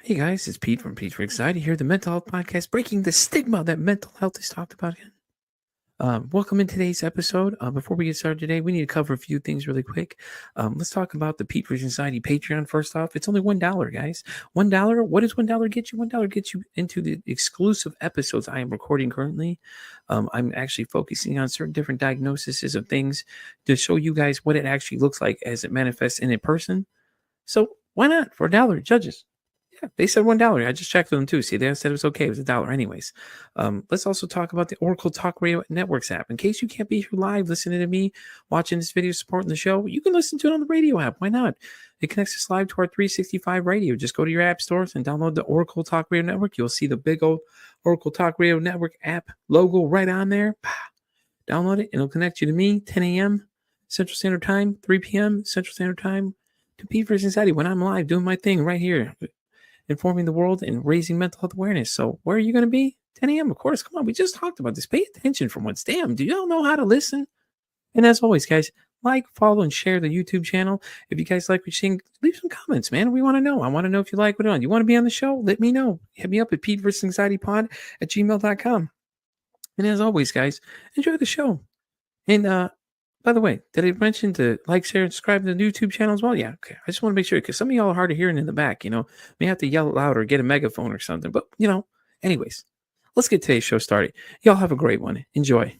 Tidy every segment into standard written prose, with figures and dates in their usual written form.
Hey guys, it's Pete from Pete for Anxiety here, the mental health podcast, breaking the stigma that mental health is talked about again. Welcome in today's episode. Before we get started today, we need to cover a few things really quick. Let's talk about the Pete for Anxiety Patreon first off. It's only $1, guys. $1. What does $1 get you? $1 gets you into the exclusive episodes I am recording currently. I'm actually focusing on certain different diagnoses of things to show you guys what it actually looks like as it manifests in a person. So why not for $1, judges? Yeah, they said $1. I just checked with them too. See, they said it was okay. It was $1 anyways. Let's also talk about the Oracle Talk Radio Networks app. In case you can't be here live listening to me, watching this video, supporting the show, you can listen to it on the radio app. Why not? It connects us live to our 365 radio. Just go to your app stores and download the Oracle Talk Radio Network. You'll see the big old Oracle Talk Radio Network app logo right on there. Download it and it'll connect you to me, 10 a.m. Central Standard Time, 3 p.m. Central Standard Time, to Pete for Anxiety when I'm live doing my thing right here, informing the world and raising mental health awareness. So where are you going to be? 10 a.m. Of course. Come on. We just talked about this. Pay attention for once. Damn. Do y'all know how to listen? And as always, guys, like, follow, and share the YouTube channel. If you guys like what you're seeing, leave some comments, man. We want to know. I want to know if you like what we're on. You want to be on the show? Let me know. Hit me up at PeteVersusAnxietyPod@gmail.com. And as always, guys, enjoy the show. And by the way, did I mention to like, share, and subscribe to the YouTube channel as well? Yeah, okay. I just want to make sure because some of y'all are hard of hearing in the back, may have to yell loud or get a megaphone or something. But, anyways, let's get today's show started. Y'all have a great one. Enjoy.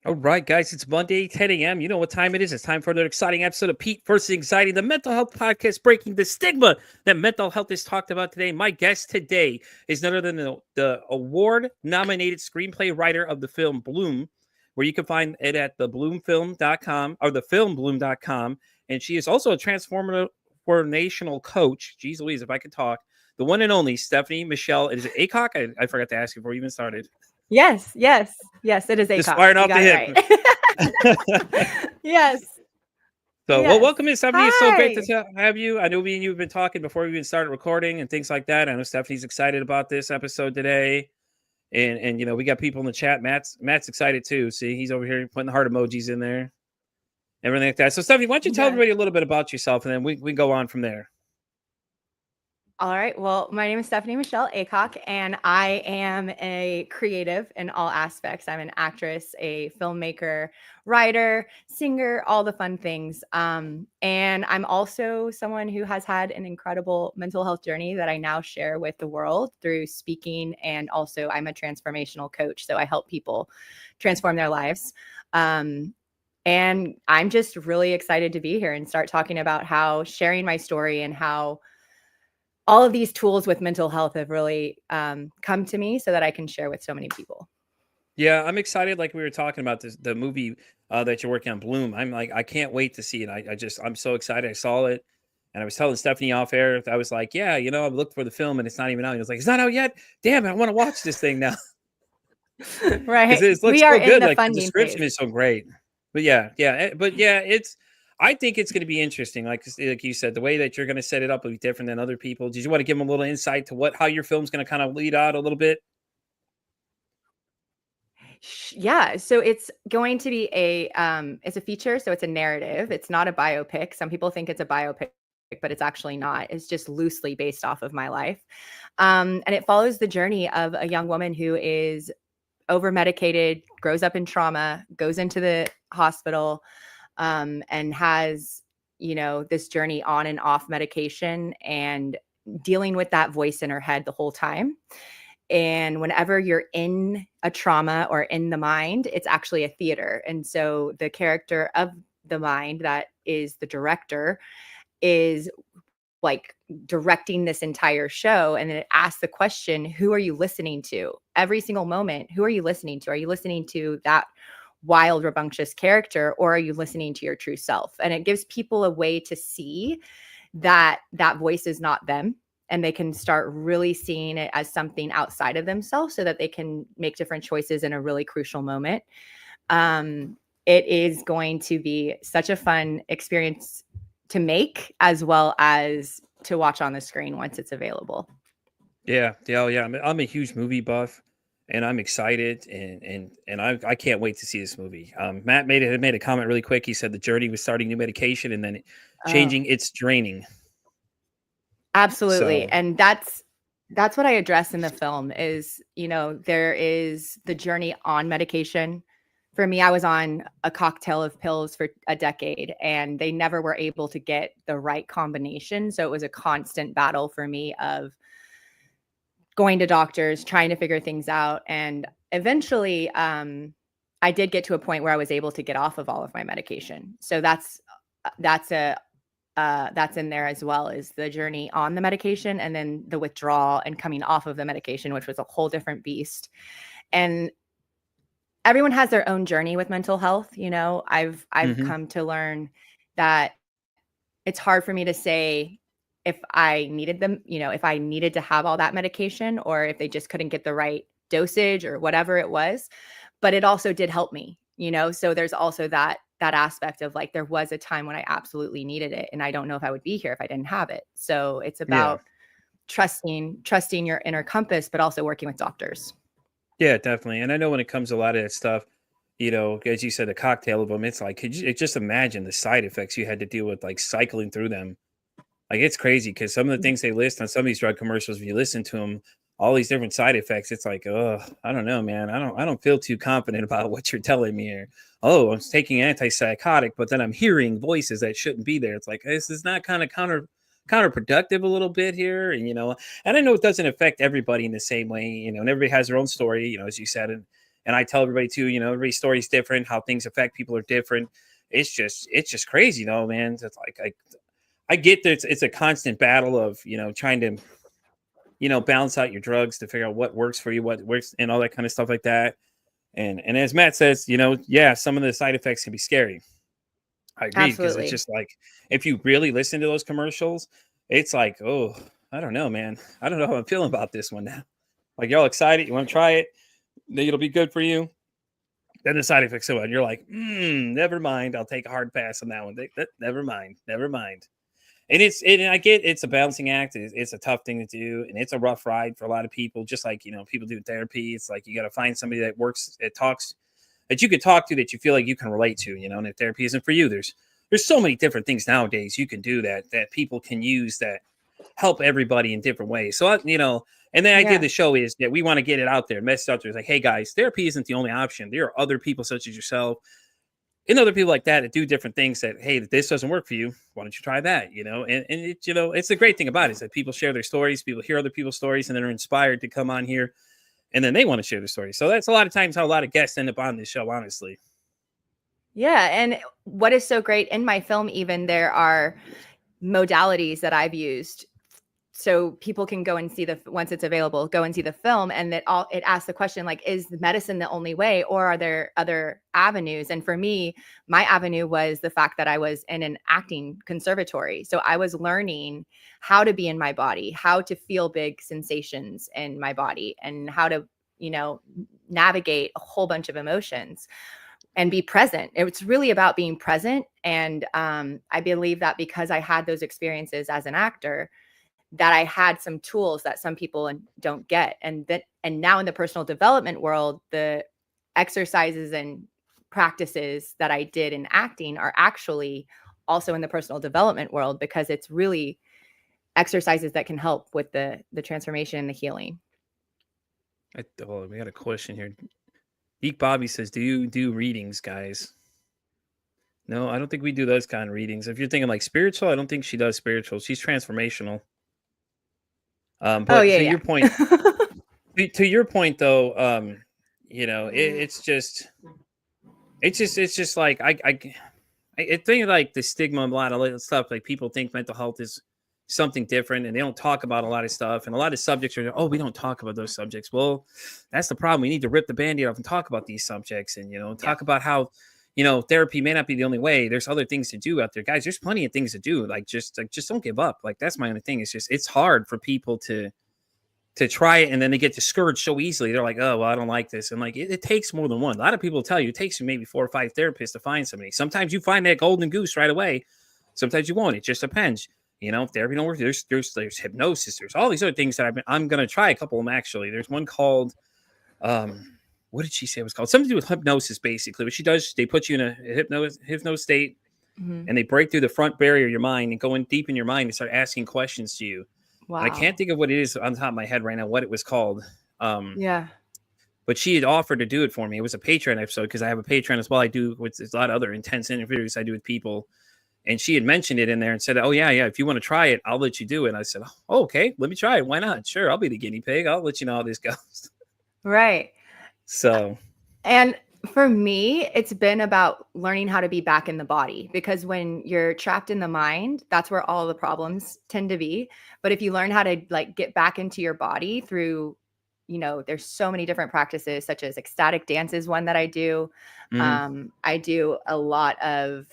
All right, guys, it's Monday, 10 a.m. You know what time it is. It's time for another exciting episode of Pete versus Anxiety, the mental health podcast, breaking the stigma that mental health is talked about today. My guest today is none other than the award-nominated screenplay writer of the film Bloom, where you can find it at thebloomfilm.com or thefilmbloom.com. And she is also a transformational coach. Jeez Louise, if I could talk. The one and only Stephanie Michelle. Is it Aycock? I forgot to ask you before we even started. Yes, it is ACOP. Just firing off the hip. Right. Yes. So, well, welcome in, Stephanie. Hi. It's so great to have you. I know me and you have been talking before we even started recording and things like that. I know Stephanie's excited about this episode today. And we got people in the chat. Matt's excited too. See, he's over here putting the heart emojis in there. Everything like that. So, Stephanie, why don't you tell everybody a little bit about yourself, and then we can go on from there. All right. Well, my name is Stephanie Michelle Aycock, and I am a creative in all aspects. I'm an actress, a filmmaker, writer, singer, all the fun things. And I'm also someone who has had an incredible mental health journey that I now share with the world through speaking. And also I'm a transformational coach. So I help people transform their lives. And I'm just really excited to be here and start talking about how sharing my story and how all of these tools with mental health have really come to me so that I can share with so many people. Yeah, I'm excited. Like we were talking about the movie that you're working on, Bloom. I can't wait to see it. I'm so excited. I saw it. And I was telling Stephanie off air, I was like, yeah, I've looked for the film and it's not even out. He was like, it's not out yet. Damn it, I want to watch this thing now. Right. It looks so good. Like the description is so great. But I think it's going to be interesting. Like you said, the way that you're going to set it up will be different than other people. Did you want to give them a little insight to how your film's going to kind of lead out a little bit? Yeah. So it's going to be it's a feature. So it's a narrative. It's not a biopic. Some people think it's a biopic, but it's actually not. It's just loosely based off of my life. And it follows the journey of a young woman who is over-medicated, grows up in trauma, goes into the hospital, and has, this journey on and off medication and dealing with that voice in her head the whole time. And whenever you're in a trauma or in the mind, it's actually a theater. And so the character of the mind, that is the director, is like directing this entire show. And then it asks the question, who are you listening to? Every single moment, who are you listening to? Are you listening to that wild, rambunctious character, or are you listening to your true self? And it gives people a way to see that that voice is not them, and they can start really seeing it as something outside of themselves so that they can make different choices in a really crucial moment. It is going to be such a fun experience to make, as well as to watch on the screen once it's available. Yeah. I'm a huge movie buff. and I'm excited, and I can't wait to see this movie. Matt made a comment really quick. He said the journey was starting new medication and then Oh, changing its draining. absolutely. So, And that's what I address in the film is, there is the journey on medication. For me, I was on a cocktail of pills for a decade and they never were able to get the right combination. So it was a constant battle for me of going to doctors, trying to figure things out. And eventually, I did get to a point where I was able to get off of all of my medication. So that's in there as well as the journey on the medication and then the withdrawal and coming off of the medication, which was a whole different beast. And everyone has their own journey with mental health. I've mhm. come to learn that it's hard for me to say if I needed them, if I needed to have all that medication or if they just couldn't get the right dosage or whatever it was. But it also did help me, so there's also that aspect of like there was a time when I absolutely needed it and I don't know if I would be here if I didn't have it. So it's Yeah. about trusting your inner compass, but also working with doctors. Yeah, definitely. And I know when it comes to a lot of that stuff, as you said, a cocktail of them, it's like, could you just imagine the side effects you had to deal with, like cycling through them? Like, it's crazy because some of the things they list on some of these drug commercials, if you listen to them, all these different side effects, it's like, oh, I don't know, man. I don't feel too confident about what you're telling me here. Oh, I'm taking antipsychotic, but then I'm hearing voices that shouldn't be there. It's like, this is not kind of counterproductive a little bit here. And I know it doesn't affect everybody in the same way, and everybody has their own story, as you said. And I tell everybody too, everybody's story is different. How things affect people are different. It's just crazy, man. It's like, I get that it's a constant battle of, trying to, balance out your drugs to figure out what works for you, what works, and all that kind of stuff like that. And as Matt says, yeah, some of the side effects can be scary. I agree because it's Absolutely. just like if you really listen to those commercials, it's like, oh, I don't know, man. I don't know how I'm feeling about this one now. Like, you're all excited, you want to try it, think it'll be good for you. Then the side effects come out, and you're like, never mind. I'll take a hard pass on that one. Never mind, never mind. And I get it's a balancing act. It's a tough thing to do, and it's a rough ride for a lot of people. Just like people do therapy, it's like you got to find somebody that works, that talks, that you can talk to, that you feel like you can relate to. And if therapy isn't for you, there's so many different things nowadays you can do that people can use that help everybody in different ways. So and the idea of Yeah. the show is that we want to get it out there, message out there. It's like, hey guys, therapy isn't the only option. There are other people such as yourself and other people like that do different things that, hey, this doesn't work for you. Why don't you try that? And it's the great thing about it is that people share their stories, people hear other people's stories, and then are inspired to come on here and then they want to share their stories. So that's a lot of times how a lot of guests end up on this show, honestly. Yeah. And what is so great in my film, even there are modalities that I've used so people can go and see once it's available, go and see the film. And it asks the question, like, is medicine the only way or are there other avenues? And for me, my avenue was the fact that I was in an acting conservatory. So I was learning how to be in my body, how to feel big sensations in my body, and how to, navigate a whole bunch of emotions and be present. It's really about being present. And I believe that because I had those experiences as an actor, that I had some tools that some people don't get. And now in the personal development world, the exercises and practices that I did in acting are actually also in the personal development world because it's really exercises that can help with the transformation and the healing. We got a question here. Geek Bobby says, do you do readings, guys? No, I don't think we do those kind of readings. If you're thinking like spiritual, I don't think she does spiritual. She's transformational. Oh But yeah, to yeah. your point, to your point though, it's just like I think like the stigma, a lot of stuff, like people think mental health is something different and they don't talk about a lot of stuff, and a lot of subjects are, oh, we don't talk about those subjects. Well, that's the problem. We need to rip the band-aid off and talk about these subjects, and Yeah. talk about how therapy may not be the only way. There's other things to do out there, guys. There's plenty of things to do. Like just don't give up. Like, that's my only thing. It's hard for people to try it, and then they get discouraged so easily. They're like, oh, well, I don't like this. And like, it takes more than one. A lot of people tell you it takes you maybe 4 or 5 therapists to find somebody. Sometimes you find that golden goose right away. Sometimes you won't. It just depends. If therapy don't work, there's hypnosis. There's all these other things that I'm going to try a couple of them, actually. There's one called um, what did she say it was called? Something to do with hypnosis, basically. What she does, they put you in a hypno state, Mhm. and they break through the front barrier of your mind and go in deep in your mind and start asking questions to you. And I can't Wow. think of what it is on top of my head right now, what it was called. Um, Yeah. but she had offered to do it for me. It was a Patreon episode because I have a Patreon as well. I do with a lot of other intense interviews I do with people. And she had mentioned it in there and said, "Oh yeah, if you want to try it, I'll let you do it." And I said, "Oh, okay, let me try it. Why not? Sure, I'll be the guinea pig. I'll let you know how this goes." Right. So And for me, it's been about learning how to be back in the body, because when you're trapped in the mind, that's where all the problems tend to be. But if you learn how to like get back into your body through, there's so many different practices, such as ecstatic dance is one that I do. mhm. I do a lot of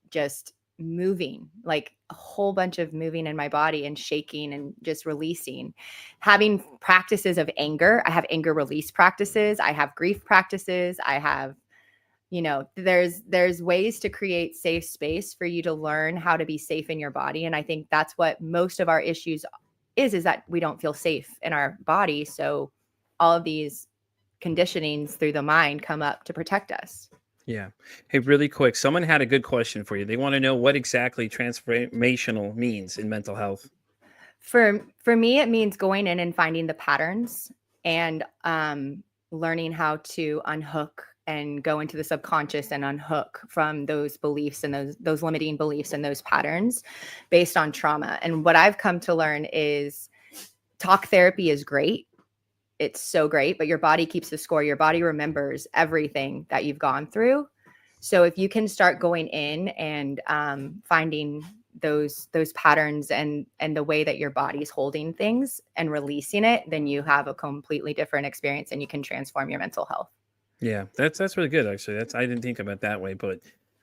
just moving, like a whole bunch of moving in my body and shaking and just releasing. Having practices of anger. I have anger release practices. I have grief practices. I have, there's ways to create safe space for you to learn how to be safe in your body. And I think that's what most of our issues is that we don't feel safe in our body. So all of these conditionings through the mind come up to protect us. Yeah. Hey, really quick, someone had a good question for you. They want to know what exactly transformational means in mental health. For me, it means going in and finding the patterns and learning how to unhook and go into the subconscious and unhook from those beliefs and those limiting beliefs and those patterns based on trauma. And what I've come to learn is talk therapy is great. It's so great, but your body keeps the score. Your body remembers everything that you've gone through. So if you can start going in and finding those patterns and the way that your body's holding things and releasing it, then you have a completely different experience and you can transform your mental health. Yeah, that's really good actually. That's I didn't think about it that way, but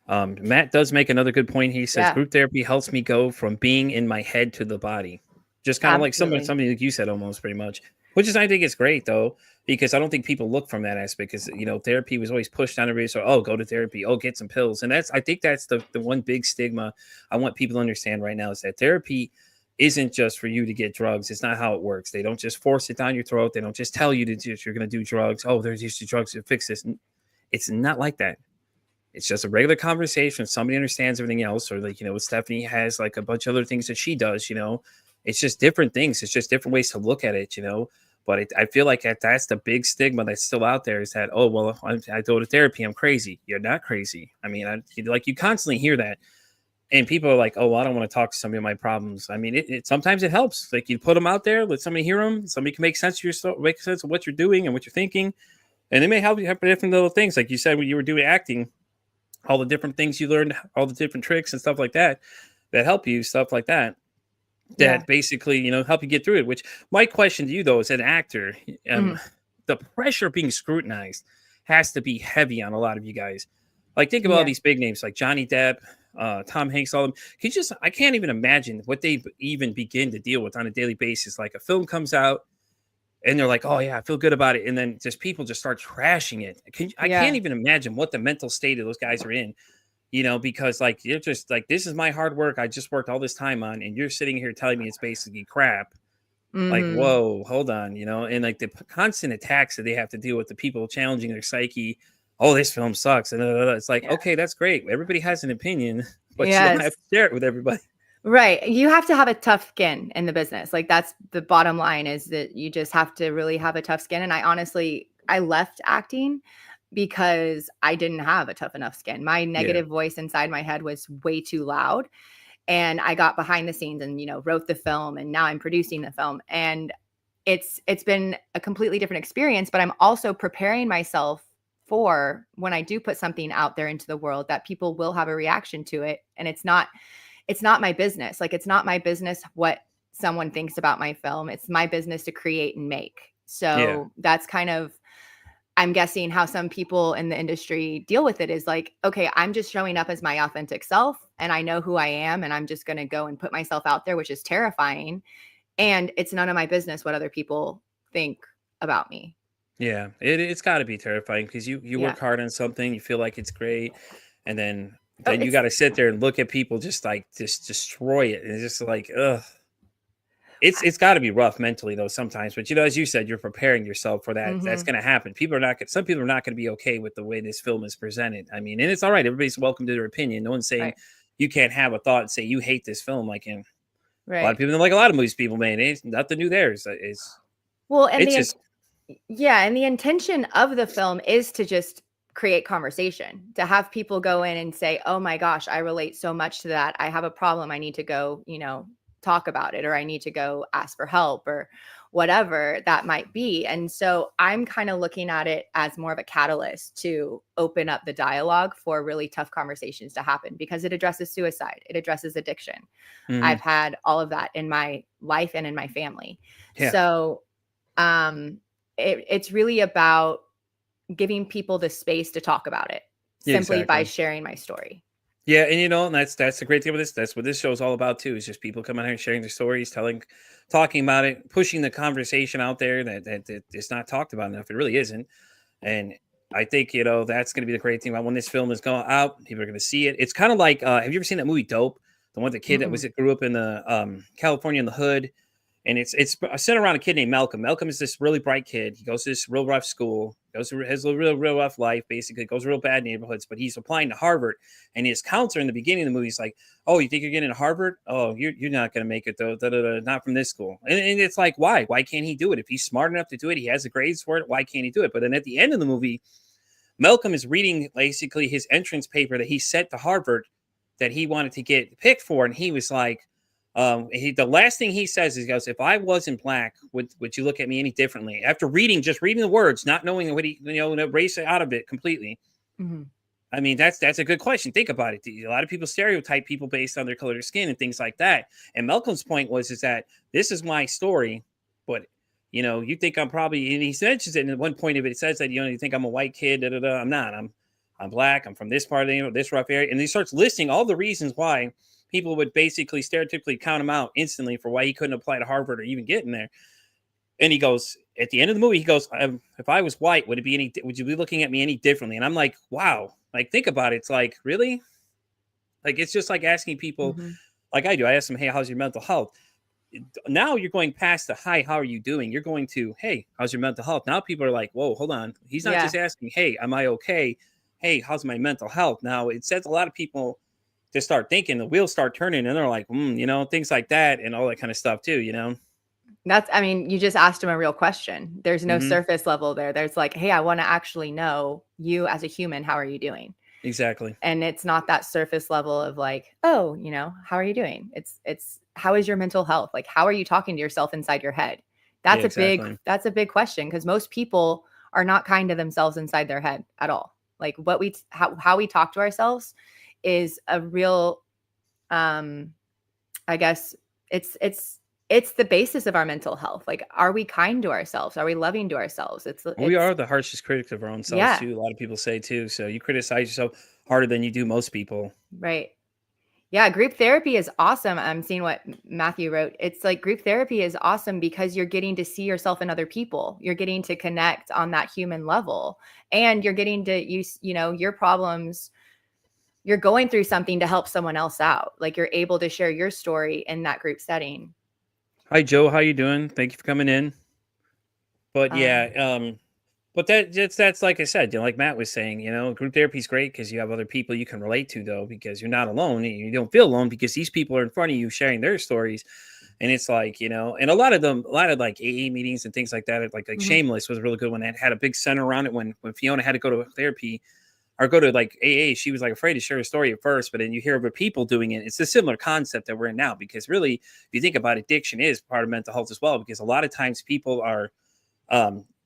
Matt does make another good point. He says Yeah, group therapy helps me go from being in my head to the body. Just kind of like absolutely. somebody like you said almost pretty much. Which is I think it's great though, because I don't think people look from that aspect because therapy was always pushed on everybody. So go to therapy, get some pills. And I think that's the one big stigma I want people to understand right now is that therapy isn't just for you to get drugs. It's not how it works. They don't just force it down your throat. They don't just tell you you're going to do drugs. Oh, there's these drugs to fix this. It's not like that. It's just a regular conversation. Somebody understands everything else, or like Stephanie has like a bunch of other things that she does. It's just different things. It's just different ways to look at it. But I feel like that's the big stigma that's still out there is that well, I go to therapy, I'm crazy. You're not crazy. I mean, you constantly hear that. And people are like, "Oh, I don't want to talk to somebody about my problems." I mean, it sometimes it helps. Like you put them out there, let somebody hear them. Somebody can make sense of make sense of what you're doing and what you're thinking, and it may help you have different little things. Like you said, when you were doing acting, all the different things you learned, all the different tricks and stuff like that, that help you, stuff like that, Yeah. that basically help you get through it. Which my question to you though, as an actor, Mhm. the pressure of being scrutinized has to be heavy on a lot of you guys. Like think of all Yeah. these big names like Johnny Depp, Tom Hanks, all of them. I can't even imagine what they even begin to deal with on a daily basis. Like a film comes out and they're like, "Oh yeah, I feel good about it," and then just people just start trashing it. I can't Yeah. even imagine what the mental state of those guys are in. Because like you're just like, this is my hard work. I just worked all this time on, and you're sitting here telling me it's basically crap. Like, Mhm. whoa, hold on, and like the constant attacks that they have to deal with the people challenging their psyche. Oh, this film sucks, and it's like, Yeah. okay, that's great. Everybody has an opinion, but you don't have Yes. to share it with everybody. Right. You have to have a tough skin in the business. Like that's the bottom line is that you just have to really have a tough skin. And I left acting because I didn't have a tough enough skin. My Yeah, negative voice inside my head was way too loud. And I got behind the scenes and, wrote the film and now I'm producing the film. And it's been a completely different experience, but I'm also preparing myself for when I do put something out there into the world that people will have a reaction to it. And it's not my business. Like it's not my business what someone thinks about my film. It's my business to create and make. yeah, So that's kind of I'm guessing how some people in the industry deal with it is like, okay, I'm just showing up as my authentic self and I know who I am and I'm just going to go and put myself out there, which is terrifying. And it's none of my business what other people think about me. yeah. It's got to be terrifying because you Yeah. work hard on something, you feel like it's great, and Oh, then you got to sit there and look at people just like just destroy it, and it's just like, ugh. it's got to be rough mentally though sometimes. But as you said, you're preparing yourself for that. That's Mhm. going to happen. Some people are not going to be okay with the way this film is presented. I mean, and it's all right. Everybody's welcome to their opinion. No one's saying Right. you can't have a thought and say you hate this film. Like in a lot of Right. people don't like a lot of movies people made. It's nothing new there. Well, and It's just yeah, and the intention of the film is to just create conversation, to have people go in and say, "Oh my gosh, I relate so much to that. I have a problem. I need to go, talk about it, or I need to go ask for help, or whatever that might be." And so I'm kind of looking at it as more of a catalyst to open up the dialogue for really tough conversations to happen, because it addresses suicide, it addresses addiction. I've mhm. had all of that in my life and in my family. Yeah, So um it's really about giving people the space to talk about it yeah, simply by exactly. sharing my story. Yeah, and and that's the great thing with this. That's what this show is all about too. Is just people coming out here sharing their stories, talking about it, pushing the conversation out there that is not talked about enough. It really isn't. And I think that's going to be the great thing about when this film is going out. People are going to see it. It's kind of like have you ever seen that movie Dope? The one the kid that Mm-mm. grew up in the California in the hood, and it's centered around a kid named Malcolm. Malcolm is this really bright kid. He goes to this real rough school, has a real rough life. Basically, goes to real bad neighborhoods, but he's applying to Harvard. And his counselor in the beginning of the movie is like, "Oh, you think you're getting to Harvard? Oh, you're not going to make it though. Da, da, da, not from this school." And it's like, why? Why can't he do it? If he's smart enough to do it, he has the grades for it. Why can't he do it? But then at the end of the movie, Malcolm is reading basically his entrance paper that he sent to Harvard that he wanted to get picked for, and he was like, the last thing he says is, he goes, "If I wasn't black, would you look at me any differently?" After just reading the words, not knowing what he, erase it out of it completely. Mhm. I mean, that's a good question. Think about it. A lot of people stereotype people based on their color of skin and things like that. And Malcolm's point is that this is my story, but you think I'm probably, and he mentions it at one point of it. It says that you think I'm a white kid. Da, da, da. I'm not. I'm black. I'm from this part of this rough area, and he starts listing all the reasons why people would basically stereotypically count him out instantly for why he couldn't apply to Harvard or even get in there. And he goes, at the end of the movie, he goes, "If I was white, would you be looking at me any differently?" And I'm like, wow, like think about it. It's like, really? Like it's just like asking people, Mhm. like I do. I ask them, "Hey, how's your mental health?" Now you're going past the "Hi, how are you doing?" You're going to, "Hey, how's your mental health?" Now people are like, "Whoa, hold on." He's not Yeah. just asking, "Hey, am I okay?" "Hey, how's my mental health?" Now it sets a lot of people to start thinking, the wheels start turning, and they're like, things like that and all that kind of stuff too. I mean, you just asked him a real question. There's no Hmm. surface level there. There's like, "Hey, I want to actually know you as a human. How are you doing?" Exactly. And it's not that surface level of like, "Oh, how are you doing?" It's how is your mental health? Like, how are you talking to yourself inside your head? Yeah, That's a big exactly. that's a big question, because most people are not kind to themselves inside their head at all. Like how we talk to ourselves is a real um I guess it's the basis of our mental health. Like, are we kind to ourselves? Are we loving to ourselves? Well, we It's are the harshest critics of our own selves yeah, too. A lot of people say too. So you criticize yourself harder than you do most people. right. Yeah, group therapy is awesome. I'm seeing what Matthew wrote. It's like group therapy is awesome because you're getting to see yourself in other people. You're getting to connect on that human level, and you're getting to use, your problems. You're going through something to help someone else out. Like, you're able to share your story in that group setting. Hi, Joe. How you doing? Thank you for coming in. But yeah, Um, but that's like I said, like Matt was saying, group therapy is great because you have other people you can relate to, though, because you're not alone. And you don't feel alone because these people are in front of you sharing their stories. And it's like, and a lot of like AA meetings and things like that, like mhm. Shameless was a really good one that had a big center around it when Fiona had to go to therapy or go to like AA. She was like afraid to share her story at first, but then you hear other people doing it. It's a similar concept that we're in now, because really, if you think about it, addiction is part of mental health as well, because a lot of times people are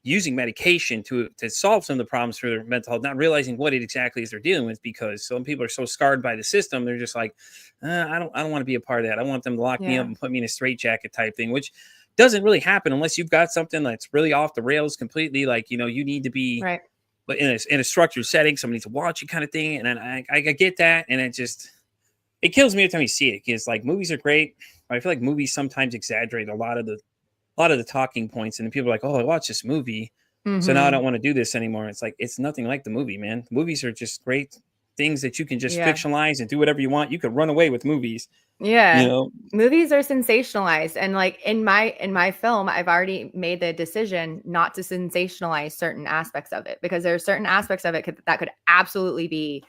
using medication to solve some of the problems for their mental health, not realizing what it exactly is they're dealing with. Because some people are so scarred by the system, they're just like, I don't want to be a part of that. I want them to lock me up Yeah. and put me in a straitjacket type thing, which doesn't really happen unless you've got something that's really off the rails completely. Like you need to be Right. in a structured setting, somebody to watch you kind of thing. And then I get that, and it kills me every time you see it, because like movies are great. I feel like movies sometimes exaggerate a lot of the talking points, and then people are like, "Oh, I watched this movie, so now I Mhm. don't want to do this anymore." It's like it's nothing like the movie, man. Movies are just great. things that you can just Yeah. fictionalize and do whatever you want. You could run away with movies, you Yeah. know? Movies are sensationalized, and like in my film, I've already made the decision not to sensationalize certain aspects of it, because there are certain aspects of it that could absolutely be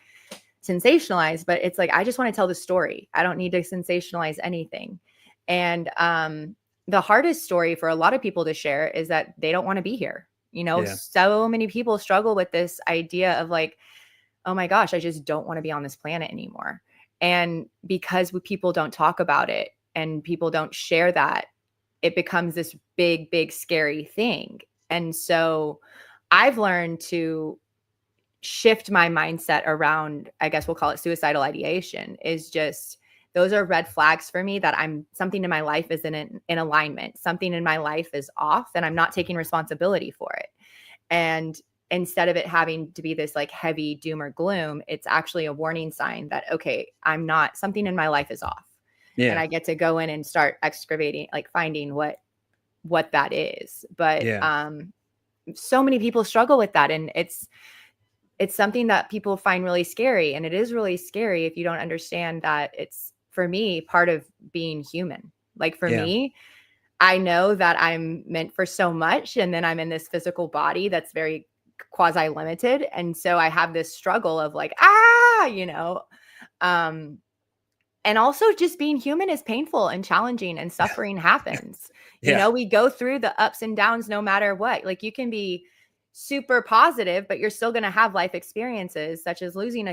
sensationalized, but it's like I just want to tell the story. I don't need to sensationalize anything. And the hardest story for a lot of people to share is that they don't want to be here. Yeah. So many people struggle with this idea of like, oh my gosh, I just don't want to be on this planet anymore. And because people don't talk about it and people don't share that, it becomes this big, big, scary thing. And so I've learned to shift my mindset around, I guess we'll call it suicidal ideation, is just those are red flags for me that something in my life isn't in alignment. Something in my life is off and I'm not taking responsibility for it. And instead of it having to be this like heavy doom or gloom, it's actually a warning sign that, okay, something in my life is off. And Yeah. I get to go in and start excavating, like finding what that is. But Yeah. so many people struggle with that. And it's something that people find really scary. And it is really scary if you don't understand that it's, for me, part of being human. Like for Yeah. me, I know that I'm meant for so much. And then I'm in this physical body that's very quasi limited. And so I have this struggle of like, um, and also just being human is painful and challenging, and suffering happens. Yeah. We go through the ups and downs no matter what. Like you can be super positive, but you're still going to have life experiences such as losing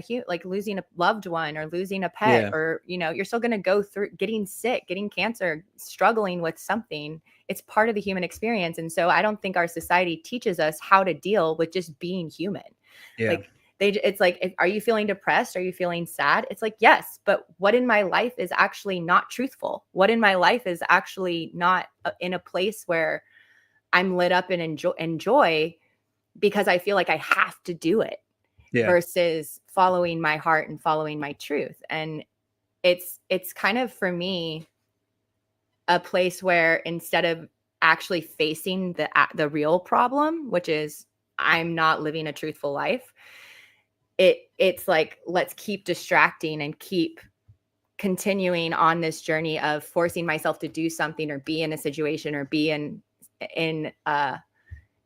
losing a loved one or losing a pet, Yeah. or you're still going to go through getting sick, getting cancer, struggling with something. It's part of the human experience. And so I don't think our society teaches us how to deal with just being human. Yeah. Like it's like, are you feeling depressed? Are you feeling sad? It's like, yes, but what in my life is actually not truthful? What in my life is actually not in a place where I'm lit up and enjoy because I feel like I have to do it, Yeah. versus following my heart and following my truth. And it's kind of, for me, a place where instead of actually facing the real problem, which is I'm not living a truthful life, it's like, let's keep distracting and keep continuing on this journey of forcing myself to do something or be in a situation or be in an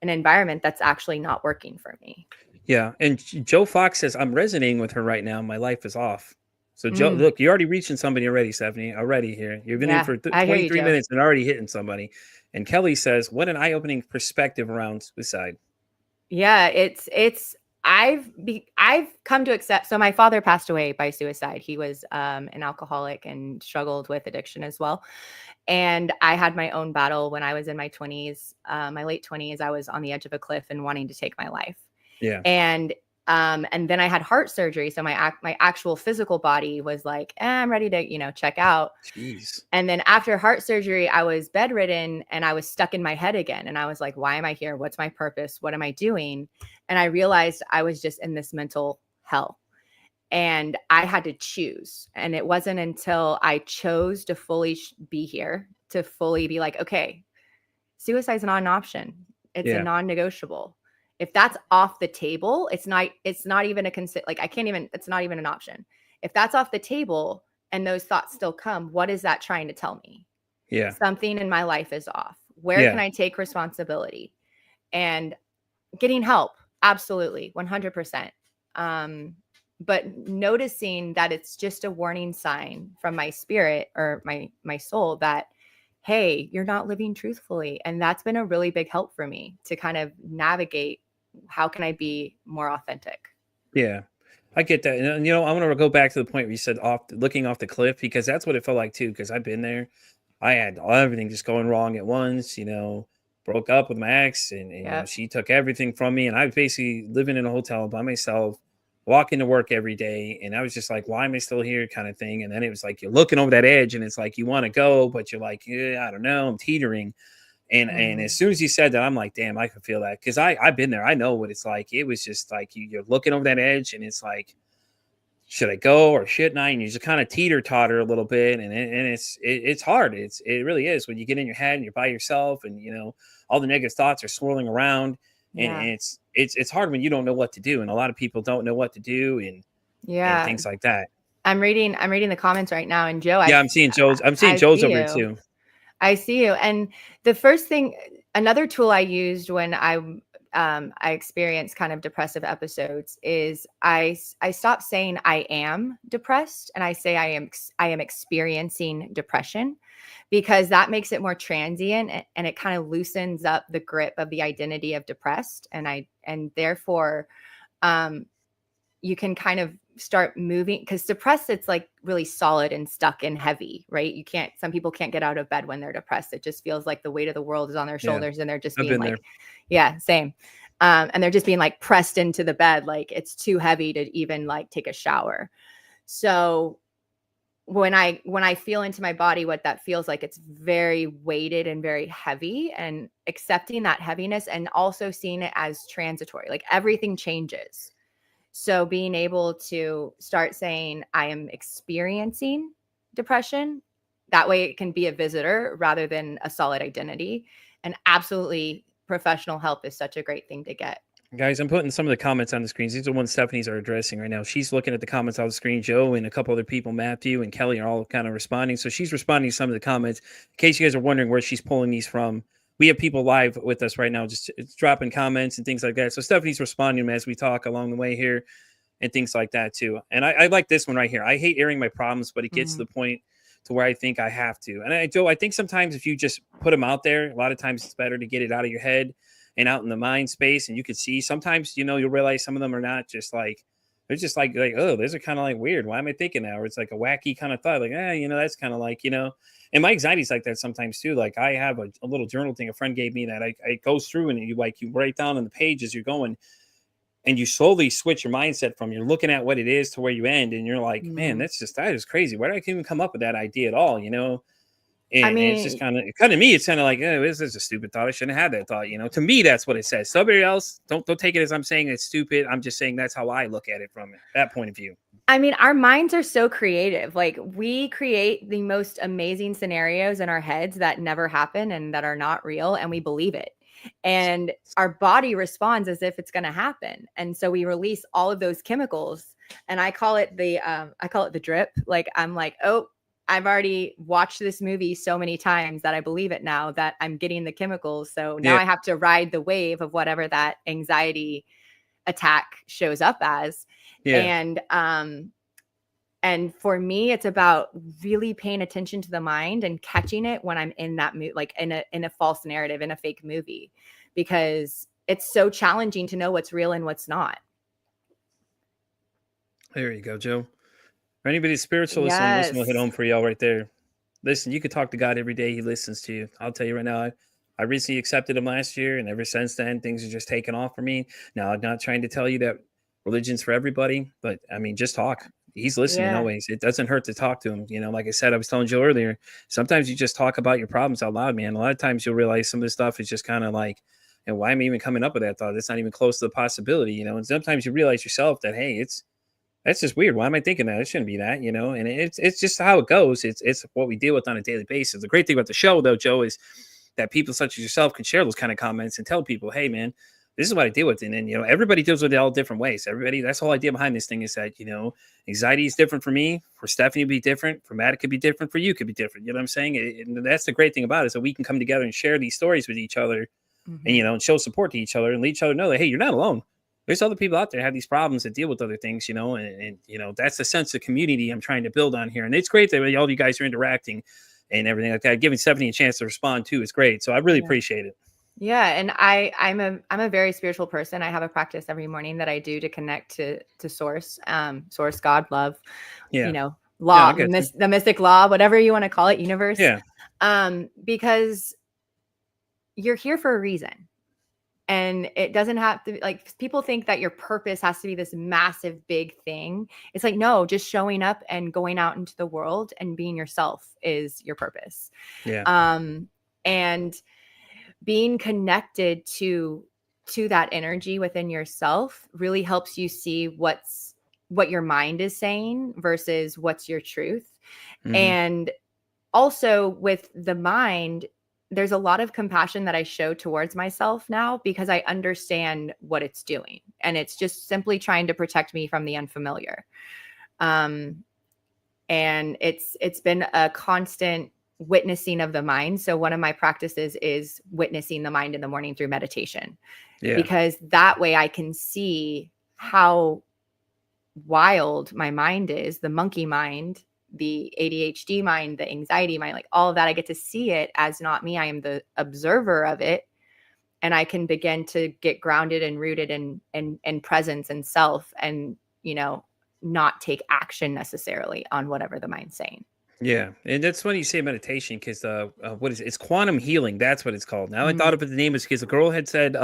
environment that's actually not working for me. Yeah. And Joe Fox says, I'm resonating with her right now. My life is off. So Joe, Mm, look, you're already reaching somebody already, Stephanie. Already here. You've been in yeah, for I hear you, 23 Joe. minutes and already hitting somebody. And Kelly says, what an eye-opening perspective around suicide. Yeah, I've come to accept. So my father passed away by suicide. He was an alcoholic and struggled with addiction as well. And I had my own battle when I was in my 20s, my late 20s. I was on the edge of a cliff and wanting to take my life. Yeah. And then I had heart surgery. So my actual physical body was like, I'm ready to, check out. Jeez. And then after heart surgery, I was bedridden and I was stuck in my head again. And I was like, why am I here? What's my purpose? What am I doing? And I realized I was just in this mental hell and I had to choose. And it wasn't until I chose to fully be here, to fully be like, okay, suicide is not an option. It's a Yeah. non-negotiable. If that's off the table, it's not even a consider, like it's not even an option. If that's off the table and those thoughts still come, what is that trying to tell me? Yeah. Something in my life is off. Where can Yeah. I take responsibility? And getting help, absolutely, 100%. But noticing that it's just a warning sign from my spirit or my soul that, hey, you're not living truthfully. And that's been a really big help for me to kind of navigate, how can I be more authentic? Yeah. I get that. And I want to go back to the point where you said looking off the cliff, because that's what it felt like too. Because I've been there. I had everything just going wrong at once. Broke up with my ex, and Yeah. she took everything from me, and I was basically living in a hotel by myself, walking to work every day, and I was just like, why am I still here, kind of thing. And then it was like you're looking over that edge, and it's like you want to go, but you're like, yeah, I don't know, I'm teetering. And as Mhm. soon as you said that, I'm like, damn, I can feel that, because I've been there. I know what it's like. It was just like you're looking over that edge, and it's like, should I go or shouldn't I? And you just kind of teeter totter a little bit, and it's hard. It really is when you get in your head and you're by yourself, and all the negative thoughts are swirling around, and Yeah. it's hard when you don't know what to do, and a lot of people don't know what to do, and and Yeah. things like that. I'm reading the comments right now, and Joe, Yeah, I'm seeing I Joe's see over here you. too. I see you. And the first thing, another tool I used when I experienced kind of depressive episodes is I stopped saying I am depressed, and I say I am experiencing depression, because that makes it more transient, and it kind of loosens up the grip of the identity of depressed, and therefore um you can kind of start moving, because depressed, it's like really solid and stuck and heavy, right? Some people can't get out of bed when they're depressed. It just feels like the weight of the world is on their Yeah, shoulders, and they're just I've being been there. like, yeah, same. And they're just being like pressed into the bed, like it's too heavy to even like take a shower. So when I feel into my body what that feels like, it's very weighted and very heavy, and accepting that heaviness and also seeing it as transitory, like everything changes. So being able to start saying, I am experiencing depression, that way it can be a visitor rather than a solid identity. And absolutely, professional help is such a great thing to get. Guys, I'm putting some of the comments on the screens. These are the ones Stephanie's are addressing right now. She's looking at the comments on the screen. Joe and a couple other people, Matthew and Kelly, are all kind of responding. So she's responding to some of the comments. In case you guys are wondering where she's pulling these from, we have people live with us right now, just dropping comments and things like that. So Stephanie's responding to them as we talk along the way here and things like that too. And I like this one right here. I hate airing my problems, but it gets to the point to where I think I have to. And Joe, I think sometimes if you just put them out there, a lot of times it's better to get it out of your head and out in the mind space. And you can see sometimes, you'll realize some of them are not just like, they're just like, oh, those are kind of like weird. Why am I thinking that? Or it's like a wacky kind of thought, like, that's kind of like, and my anxiety's like that sometimes too. Like I have a little journal thing a friend gave me that I goes through, and you write down on the page as you're going, and you slowly switch your mindset from you're looking at what it is to where you end, and you're like, man, Mm. that is crazy. Why did I even come up with that idea at all? I And it's just mean, kind of me. It's kind of like, this is a stupid thought. I shouldn't have had that thought. To me, that's what it says. Somebody else, don't take it as I'm saying it's stupid. I'm just saying that's how I look at it from that point of view. our minds are so creative. Like we create the most amazing scenarios in our heads that never happen and that are not real, and we believe it. And our body responds as if it's going to happen. And so we release all of those chemicals, and I call it the drip. Like I'm like, "Oh, I've already watched this movie so many times that I believe it now, that I'm getting the chemicals. So now Yeah, I have to ride the wave of whatever that anxiety attack shows up as." yeah. And for me, it's about really paying attention to the mind and catching it when I'm in that mood, like in a false narrative, in a fake movie, because it's so challenging to know what's real and what's not. There you go, Joe. For anybody spiritual, this one will hit Yes. home for y'all right there. Listen, you could talk to God every day. He listens to you. I'll tell you right now, I recently accepted him last year, and ever since then, things are just taken off for me. Now, I'm not trying to tell you that religion's for everybody, but I mean, just talk. He's listening Yeah. always. It doesn't hurt to talk to him. Like I said, I was telling Joe earlier, sometimes you just talk about your problems out loud, man. A lot of times you'll realize some of the stuff is just kind of like, and why am I even coming up with that thought? It's not even close to the possibility, And sometimes you realize yourself that, hey, that's just weird. Why am I thinking that? It shouldn't be that, And it's just how it goes. It's what we deal with on a daily basis. The great thing about the show, though, Joe, is that people such as yourself can share those kind of comments and tell people, hey, man, this is what I deal with. And then, everybody deals with it all different ways. Everybody, that's the whole idea behind this thing is that, anxiety is different for me. For Stephanie, it'd be different. For Matt, it could be different. For you, it could be different. You know what I'm saying? And that's the great thing about it is that we can come together and share these stories with each other and, Mhm. and show support to each other and let each other know that, hey, you're not alone. There's other people out there have these problems that deal with other things, and that's the sense of community I'm trying to build on here. And it's great that all you guys are interacting and everything like that. Giving Stephanie a chance to respond too is great. So I really Yeah. appreciate it. Yeah, and I'm a very spiritual person. I have a practice every morning that I do to connect to source, source, God, love, Yeah. Yeah, I law, get you. the mystic law, whatever you want to call it, universe. Yeah. Because you're here for a reason. And it doesn't have to, like, people think that your purpose has to be this massive big thing. It's like, no, just showing up and going out into the world and being yourself is your purpose. Yeah. And being connected to that energy within yourself really helps you see what your mind is saying versus what's your truth. Mm-hmm. And also with the mind, there's a lot of compassion that I show towards myself now because I understand what it's doing. And it's just simply trying to protect me from the unfamiliar. Um, and it's been a constant witnessing of the mind. So one of my practices is witnessing the mind in the morning through meditation, because that way I can see how wild my mind is, the monkey mind, the ADHD mind, the anxiety mind, like all of that. I get to see it as not me. I am the observer of it. And I can begin to get grounded and rooted in presence and self, and, not take action necessarily on whatever the mind's saying. Yeah, and that's funny you say meditation because what is it? It's quantum healing. That's what it's called. Now I thought of it. The name is because the girl had said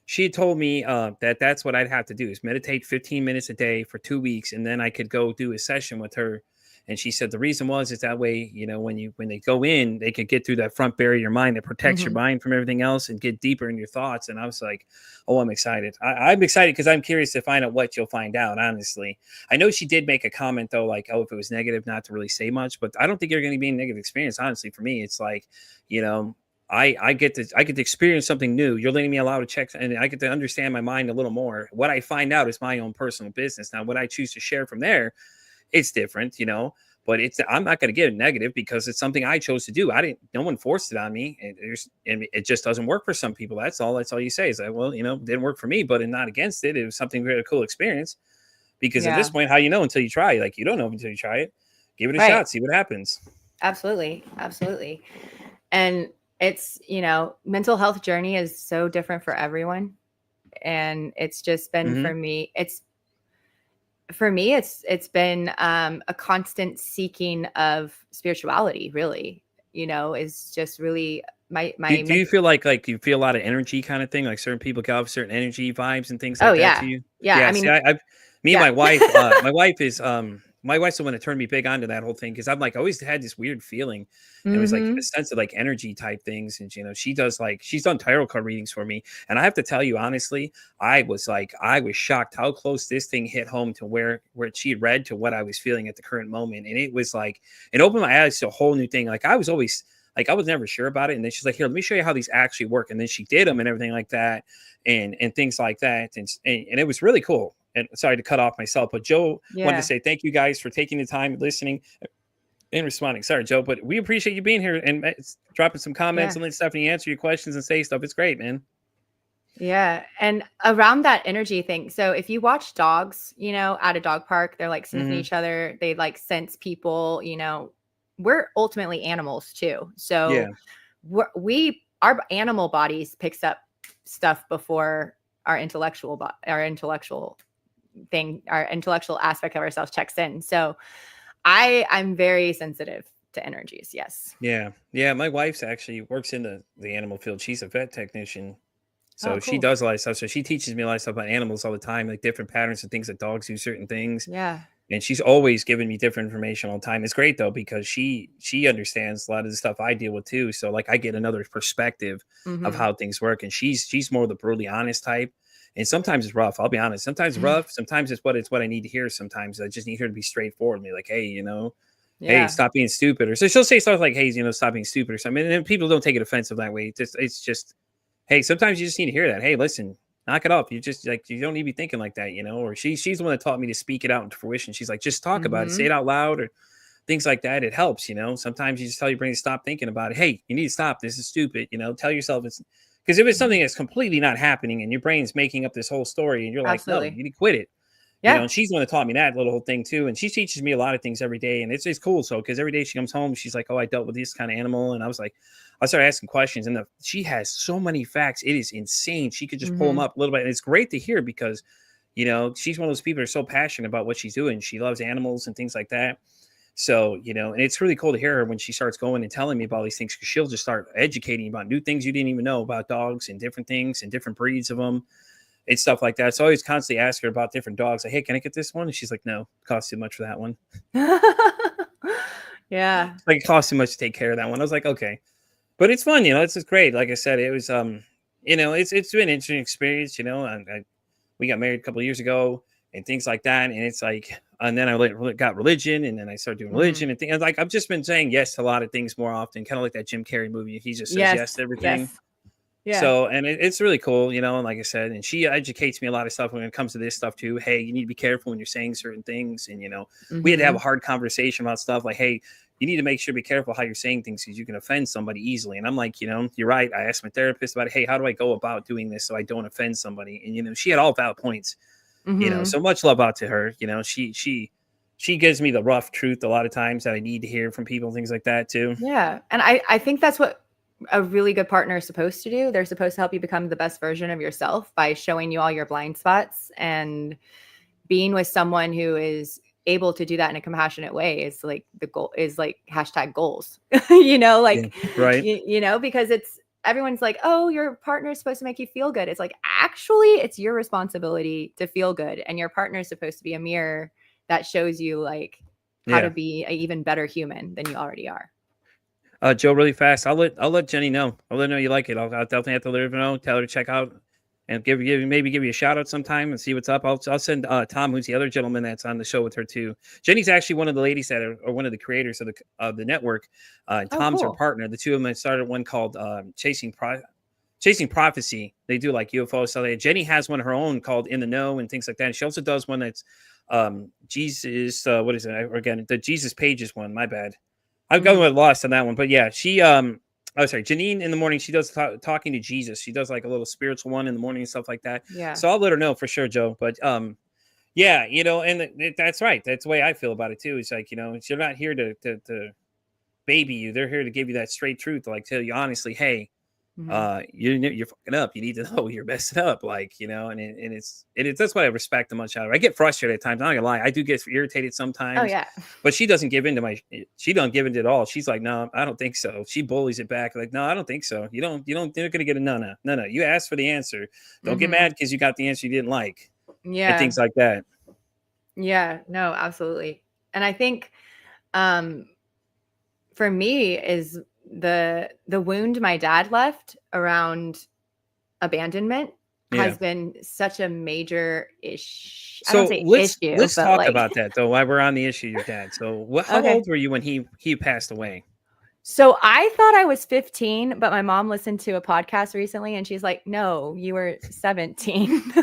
she had told me that that's what I'd have to do is meditate 15 minutes a day for 2 weeks, and then I could go do a session with her. And she said the reason is that way, when they go in, they could get through that front barrier of your mind that protects your mind from everything else and get deeper in your thoughts. And I was like, oh, I'm excited. I'm excited because I'm curious to find out what you'll find out. Honestly, I know she did make a comment though, like, oh, if it was negative, not to really say much, but I don't think you're going to be a negative experience. Honestly, for me, it's like, I get to experience something new. You're letting me allow to check, and I get to understand my mind a little more. What I find out is my own personal business. Now, what I choose to share from there, it's different, but I'm not going to get it negative because it's something I chose to do. No one forced it on me, and it just doesn't work for some people. That's all you say is that, well, it didn't work for me, but I'm not against it. It was something very cool experience because at this point, how until you try, like, you don't know until you try it. Give it a shot, see what happens. Absolutely. Absolutely. And it's, mental health journey is so different for everyone. And it's just been for me, it's been a constant seeking of spirituality, really, is just really my. Do you feel like you feel a lot of energy kind of thing? Like certain people get off certain energy vibes and things like that to you? Yeah. I mean, see, and my wife, my wife is, my wife's the one that turned me big onto that whole thing. Cause I'm like, I always had this weird feeling. It was like a sense of like energy type things. And, she's done tarot card readings for me. And I have to tell you, honestly, I was shocked how close this thing hit home to where she had read to what I was feeling at the current moment. And it was like, it opened my eyes to a whole new thing. Like I was never sure about it. And then she's like, here, let me show you how these actually work. And then she did them and everything like that and things like that. And it was really cool. And sorry to cut off myself, but Joe wanted to say thank you guys for taking the time, listening, and responding. Sorry, Joe, but we appreciate you being here and dropping some comments and letting Stephanie answer your questions and say stuff. It's great, man. Yeah. And around that energy thing. So if you watch dogs, at a dog park, they're like sniffing each other. They like sense people, we're ultimately animals too. So our animal bodies picks up stuff before our intellectual aspect of ourselves checks in. So I'm very sensitive to energies. Yes. Yeah. My wife's actually works in the animal field. She's a vet technician. So she does a lot of stuff. So she teaches me a lot of stuff about animals all the time, like different patterns and things that dogs do certain things. Yeah. And she's always giving me different information all the time. It's great though, because she understands a lot of the stuff I deal with too. So like I get another perspective of how things work. And she's more the brutally honest type. And sometimes it's rough. I'll be honest. Sometimes it's rough. Sometimes it's what I need to hear. Sometimes I just need her to be straightforward with me. Like, hey, hey, stop being stupid. Or so she'll say stuff like, hey, stop being stupid or something. And people don't take it offensive that way. It's just, hey, sometimes you just need to hear that. Hey, listen, knock it off. You just you don't need to be thinking like that, Or she's the one that taught me to speak it out into fruition. She's like, just talk about it, say it out loud or things like that. It helps, Sometimes you just tell your brain to stop thinking about it. Hey, you need to stop. This is stupid. Tell yourself it's because if it's something that's completely not happening and your brain's making up this whole story and you're like, no, you need to quit it. Yeah. And she's the one that taught me that little whole thing too. And she teaches me a lot of things every day. And it's cool. So, because every day she comes home, she's like, oh, I dealt with this kind of animal. And I was like, I started asking questions and she has so many facts. It is insane. She could just pull them up a little bit. And it's great to hear because, she's one of those people that are so passionate about what she's doing. She loves animals and things like that. So, and it's really cool to hear her when she starts going and telling me about these things because she'll just start educating you about new things you didn't even know about dogs and different things and different breeds of them. And stuff like that. So I always constantly ask her about different dogs. Like, hey, can I get this one? And she's like, no, it costs too much for that one. Yeah. Like, it costs too much to take care of that one. I was like, okay. But it's fun, it's just great. Like I said, it was, it's been an interesting experience, we got married a couple of years ago and things like that. And it's like, and then I got religion, and then I started doing religion and things. Like I've just been saying yes to a lot of things more often, kind of like that Jim Carrey movie. He just says Yes. yes to everything. Yes. Yeah. So, and it's really cool, you know, and like I said, and she educates me a lot of stuff when it comes to this stuff too. Hey, you need to be careful when you're saying certain things. And, you know, we had to have a hard conversation about stuff like, hey, you need to make sure be careful how you're saying things because you can offend somebody easily. And I'm like, you know, you're right. I asked my therapist about, hey, how do I go about doing this so I don't offend somebody? And, you know, she had all valid points, you know, so much love out to her. You know, she gives me the rough truth a lot of times that I need to hear from people, things like that too. Yeah. And I think that's what a really good partner is supposed to do. They're supposed to help you become the best version of yourself by showing you all your blind spots, and being with someone who is able to do that in a compassionate way is like the goal, is like #goals, you know, like, Yeah, right. you know, because it's, everyone's like, oh, your partner is supposed to make you feel good. It's like, actually, it's your responsibility to feel good. And your partner is supposed to be a mirror that shows you like how to be an even better human than you already are. Joe, really fast. I'll let Jenny know. I'll let her know you like it. I'll definitely have to let her know. Tell her to check out and maybe give you a shout out sometime and see what's up. I'll send Tom, who's the other gentleman that's on the show with her too. Jenny's actually one of the ladies that are one of the creators of the network. And Tom's her partner. The two of them started one called Chasing Prophecy. They do like UFO stuff. Jenny has one of her own called In the Know and things like that. And she also does one that's Jesus. What is it? Again, the Jesus Pages one. My bad. I've got lost on that one, but yeah, she oh sorry, Janine in the morning, she does talking to Jesus. She does like a little spiritual one in the morning and stuff like that. Yeah. So I'll let her know for sure, Joe. But yeah, you know, and that's right. That's the way I feel about it too. It's like, you know, you're not here to baby you. They're here to give you that straight truth, to like tell you honestly, hey, you're fucking up. You need to know you're messing up, like, you know, and it's that's what I respect the much out of her. I get frustrated at times. I'm not gonna lie, I do get irritated sometimes. Oh yeah. But she doesn't give in to she don't give in to it at all. She's like, no, I don't think so. She bullies it back, like, no, I don't think so. You're gonna get a no. You asked for the answer. Don't get mad because you got the answer you didn't like. Yeah. And things like that. Yeah, no, absolutely. And I think for me is the wound my dad left around abandonment has been such a major issue. So I don't say issue, let's but talk like, about that though. While we're on the issue, your dad. So how old were you when he passed away? So I thought I was 15, but my mom listened to a podcast recently and she's like, no, you were 17.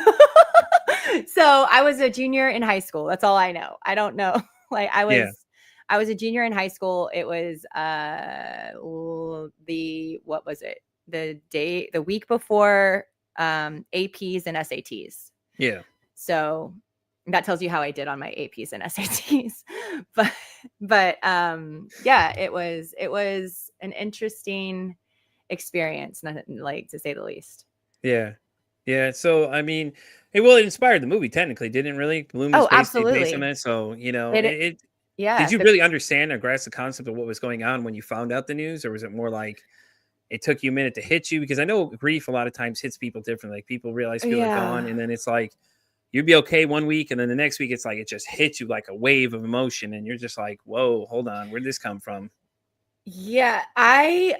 So I was a junior in high school. That's all I know. I don't know. Like I was a junior in high school. It was what was it? The week before APs and SATs. Yeah. So that tells you how I did on my APs and SATs. but yeah, it was an interesting experience, like, to say the least. Yeah. Yeah. So I mean, it inspired the movie technically, didn't it really? Bloom is basically based on that. So, you know, yeah. Did you really understand or grasp the concept of what was going on when you found out the news, or was it more like it took you a minute to hit you? Because I know grief a lot of times hits people differently. Like people realize people are gone, and then it's like you'd be okay one week, and then the next week it's like it just hits you like a wave of emotion, and you're just like, whoa, hold on, where'd this come from? Yeah, I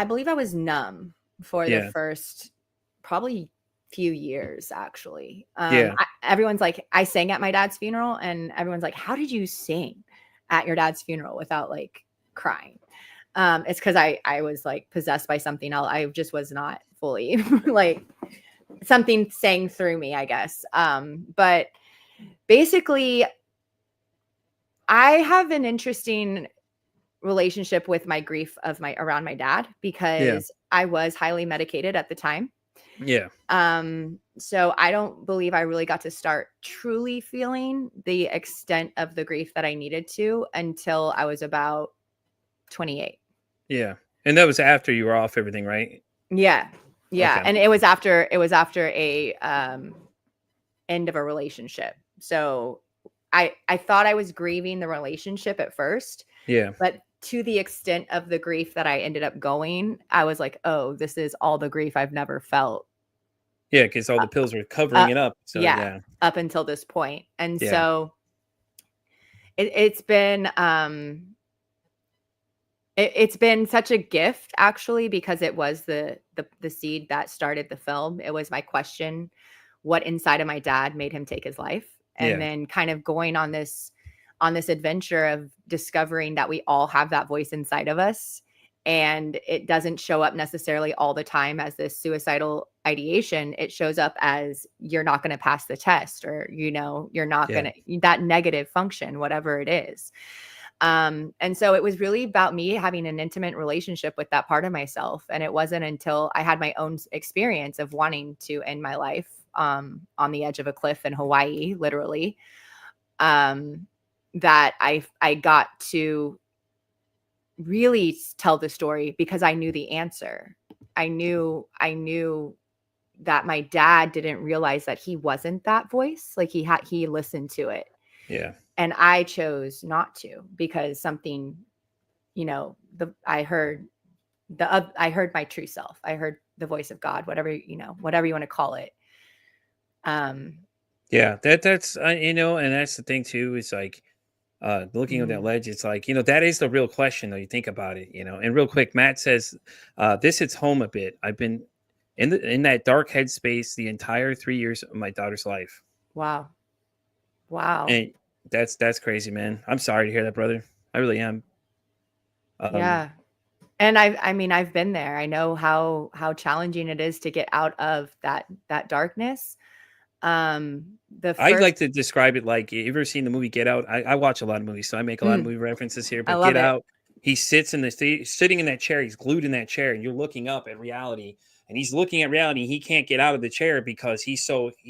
believe I was numb for the first probably few years, actually. Everyone's like, I sang at my dad's funeral, and everyone's like, how did you sing at your dad's funeral without like crying? It's because I was like possessed by something else. I just was not fully like, something sang through me, I guess. But basically, I have an interesting relationship with my grief around my dad, because I was highly medicated at the time. Yeah. So I don't believe I really got to start truly feeling the extent of the grief that I needed to until I was about 28. Yeah. And that was after you were off everything, right? Yeah. Yeah. Okay. And it was after a end of a relationship. So I thought I was grieving the relationship at first. Yeah. But to the extent of the grief that I ended up going, I was like, oh, this is all the grief I've never felt. Yeah, because all the pills were covering it up. So up until this point. And so it's been it's been such a gift, actually, because it was the seed that started the film. It was my question, what inside of my dad made him take his life? and then kind of going on this adventure of discovering that we all have that voice inside of us, and it doesn't show up necessarily all the time as this suicidal ideation. It shows up as you're not going to pass the test, or you're not going to, that negative function, whatever it is. And so it was really about me having an intimate relationship with that part of myself. And it wasn't until I had my own experience of wanting to end my life on the edge of a cliff in Hawaii, literally, that I got to really tell the story, because I knew the answer. I knew that my dad didn't realize that he wasn't that voice. Like he listened to it. Yeah. And I chose not to, because something, I heard my true self. I heard the voice of God, whatever you want to call it. Yeah, that's and that's the thing too, is like looking at that ledge, it's like, that is the real question though. You think about it, and real quick, Matt says, this hits home a bit. I've been in that dark headspace the entire 3 years of my daughter's life. Wow. And that's crazy, man. I'm sorry to hear that, brother. I really am. Yeah. And I've been there. I know how challenging it is to get out of that darkness. I like to describe it like, you ever seen the movie Get Out? I watch a lot of movies, so I make a lot of movie references here. But Get Out, he sits sitting in that chair. He's glued in that chair, and you're looking up at reality. And he's looking at reality. He can't get out of the chair because he's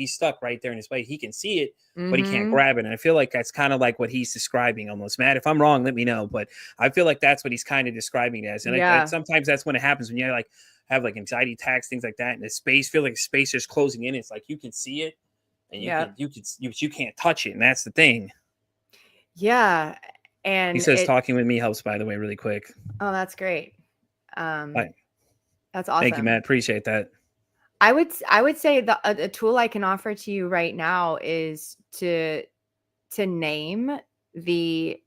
stuck right there in his place. He can see it, but he can't grab it. And I feel like that's kind of like what he's describing almost. Matt, if I'm wrong, let me know. But I feel like that's what he's kind of describing it as. And sometimes that's when it happens, when you have like anxiety attacks, things like that. And the space, feel like space is closing in. It's like you can see it, and you can't touch it. And that's the thing. Yeah. And he says talking with me helps, by the way, really quick. Oh, that's great. That's awesome. Thank you, Matt. Appreciate that. I would say a tool I can offer to you right now is to name the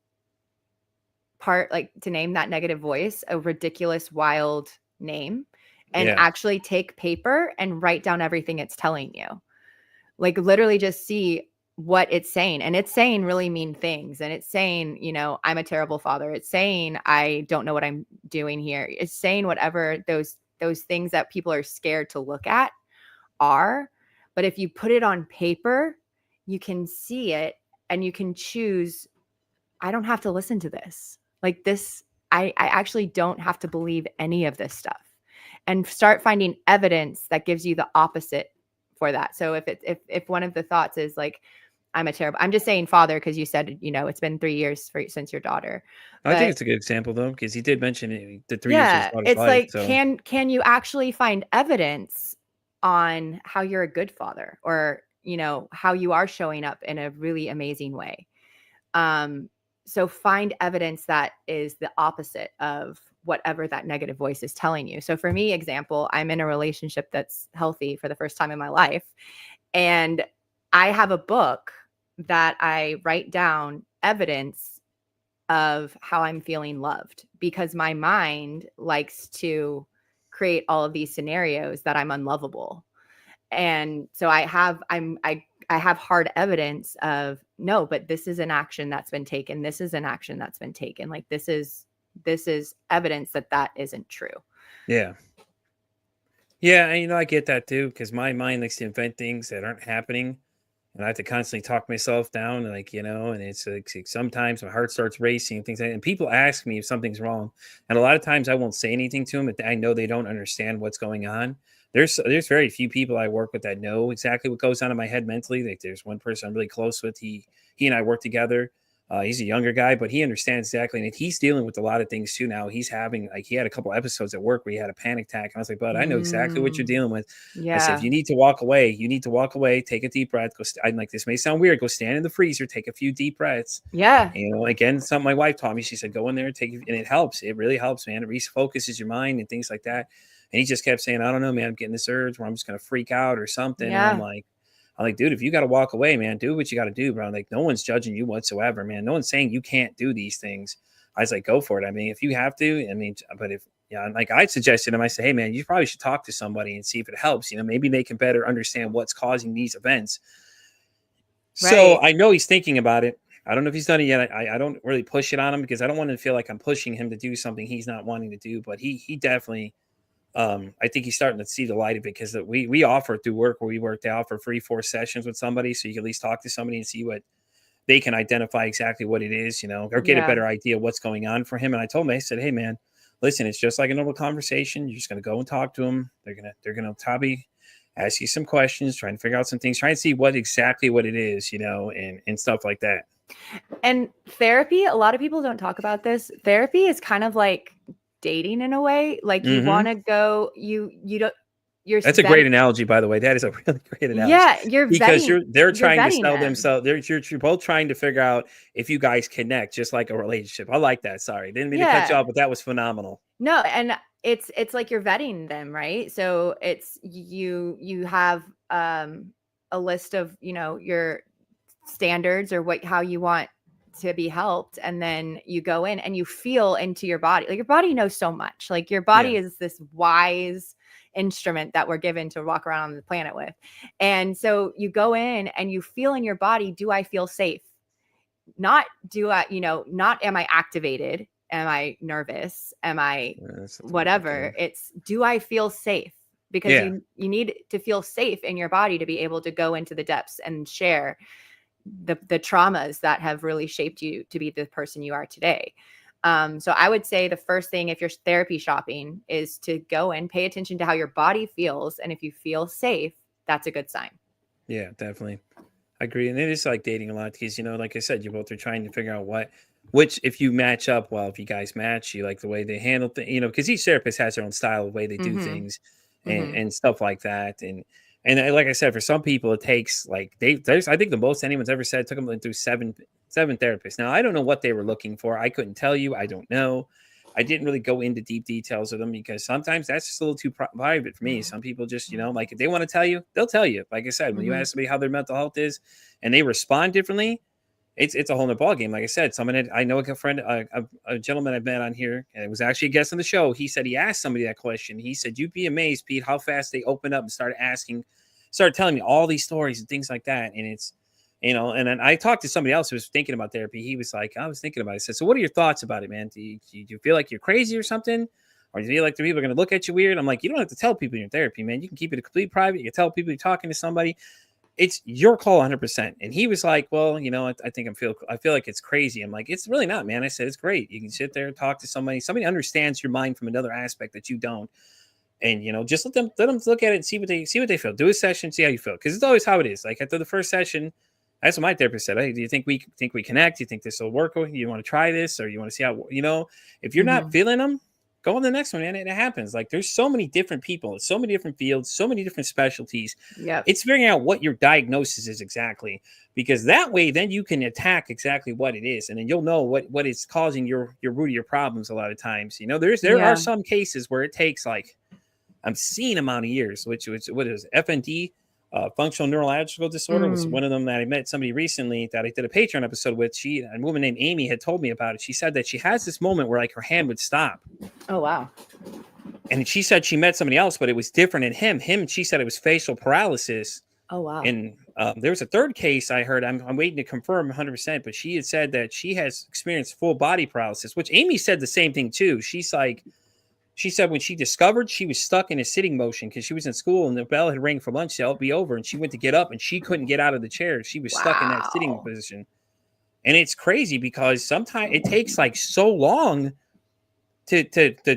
part, like to name that negative voice a ridiculous, wild name, and actually take paper and write down everything it's telling you. Like literally just see what it's saying. And it's saying really mean things. And it's saying, I'm a terrible father. It's saying, I don't know what I'm doing here. It's saying whatever those things that people are scared to look at are. But if you put it on paper, you can see it and you can choose, I don't have to listen to this. Like this, I actually don't have to believe any of this stuff, and start finding evidence that gives you the opposite for that. So if one of the thoughts is like, I'm just saying father, because you said, it's been 3 years since your daughter. I think it's a good example though, because he did mention the 3 years of his daughter's it's life, like, so. can you actually find evidence on how you're a good father, or, how you are showing up in a really amazing way? So find evidence that is the opposite of whatever that negative voice is telling you. So for me, example, I'm in a relationship that's healthy for the first time in my life. And I have a book that I write down evidence of how I'm feeling loved, because my mind likes to create all of these scenarios that I'm unlovable. And so I have hard evidence of, no, but this is an action that's been taken. This is an action that's been taken. Like this is evidence that isn't true. Yeah. Yeah. And I get that too, because my mind likes to invent things that aren't happening. And I have to constantly talk myself down, like, and it's like sometimes my heart starts racing and things like that. And people ask me if something's wrong. And a lot of times I won't say anything to them, but I know they don't understand what's going on. There's very few people I work with that know exactly what goes on in my head mentally. Like there's one person I'm really close with. He and I work together. He's a younger guy, but he understands exactly. And he's dealing with a lot of things too now. He's having, like, he had a couple episodes at work where he had a panic attack. And I was like, bud, I know exactly what you're dealing with. Yeah. I said, if you need to walk away, you need to walk away, take a deep breath. I'm like, this may sound weird. Go stand in the freezer, take a few deep breaths. Yeah. Again, something my wife taught me. She said, go in there and and it helps. It really helps, man. It refocuses your mind and things like that. And he just kept saying, I don't know, man, I'm getting this urge where I'm just going to freak out or something. Yeah. And I'm like, dude, if you got to walk away, man, do what you got to do, bro. Like, no one's judging you whatsoever, man. No one's saying you can't do these things. I was like, go for it. I mean, if you have to, but if, like I suggested him, I said, hey, man, you probably should talk to somebody and see if it helps. Maybe they can better understand what's causing these events. So I know he's thinking about it. I don't know if he's done it yet. I don't really push it on him because I don't want to feel like I'm pushing him to do something he's not wanting to do. But he definitely, I think he's starting to see the light of it because we offer through work where we work. They offer free 4 sessions with somebody, so you can at least talk to somebody and see what they can identify exactly what it is, or get a better idea of what's going on for him. And I told him, I said, hey man, listen, it's just like a normal conversation. You're just going to go and talk to him. They're going to probably ask you some questions, trying to figure out some things, trying to see what exactly what it is, and stuff like that. And therapy, a lot of people don't talk about this. Therapy is kind of like dating in a way. Like you want to go, you don't. That's a great analogy, by the way. That is a really great analogy. Yeah, because they're trying to sell themselves. You're both trying to figure out if you guys connect, just like a relationship. I like that. Sorry, didn't mean to cut you off, but that was phenomenal. No, and it's like you're vetting them, right? So it's you have a list of your standards or how you want to be helped, and then you go in and you feel into your body. Like your body knows so much. Like your body is this wise instrument that we're given to walk around on the planet with. And so you go in and you feel in your body, do I feel safe? Not do I, not am I activated? Am I nervous? Am I whatever? It's do I feel safe? Because you need to feel safe in your body to be able to go into the depths and share the traumas that have really shaped you to be the person you are today. So I would say the first thing, if you're therapy shopping, is to go and pay attention to how your body feels. And if you feel safe, that's a good sign. Yeah, definitely. I agree. And it is like dating a lot because, like I said, you both are trying to figure out which, if you match up, well, if you guys match, you like the way they handle things, because each therapist has their own style of way they do things and stuff like that. And like I said, for some people, it takes I think the most anyone's ever said took them through seven therapists. Now, I don't know what they were looking for. I couldn't tell you. I don't know. I didn't really go into deep details of them because sometimes that's just a little too private for me. Some people just, like if they want to tell you, they'll tell you. Like I said, when you ask somebody how their mental health is and they respond differently, it's a whole nother ballgame. Like I said, I know a friend, a gentleman I've met on here, and it was actually a guest on the show. He said he asked somebody that question. He said, you'd be amazed, Pete, how fast they opened up and started telling me all these stories and things like that. And it's, and then I talked to somebody else who was thinking about therapy. He was like, I was thinking about it. I said, so what are your thoughts about it, man? Do you feel like you're crazy or something? Or do you feel like the people are going to look at you weird? I'm like, you don't have to tell people in your therapy, man. You can keep it a complete private. You can tell people you're talking to somebody. It's your call 100%. And he was like, well, I think I feel like it's crazy. I'm like, it's really not, man. I said, it's great. You can sit there and talk to somebody. Somebody understands your mind from another aspect that you don't. And, just let them look at it and see what they feel. Do a session, see how you feel. Because it's always how it is. Like after the first session, that's what my therapist said. Hey, do you think we connect? Do you think this will work? You want to try this, or you want to see how, if you're not feeling them, go on the next one. And it happens. Like there's so many different people, so many different fields, so many different specialties. Yeah. It's figuring out what your diagnosis is exactly, because that way, then you can attack exactly what it is. And then you'll know what is causing your root of your problems. A lot of times, there are some cases where it takes like, I'm seeing amount of years, which what is FND, functional neurological disorder was one of them that I met somebody recently that I did a Patreon episode with. A woman named Amy had told me about it. She said that she has this moment where like her hand would stop. Oh, wow. And she said she met somebody else, but it was different in him. She said it was facial paralysis. Oh, wow. And there was a third case I heard. I'm waiting to confirm 100%, but she had said that she has experienced full body paralysis, which Amy said the same thing too. She said when she discovered she was stuck in a sitting motion because she was in school and the bell had rang for lunch, so it'll be over. And she went to get up and she couldn't get out of the chair. She was stuck in that sitting position. And it's crazy because sometimes it takes like so long to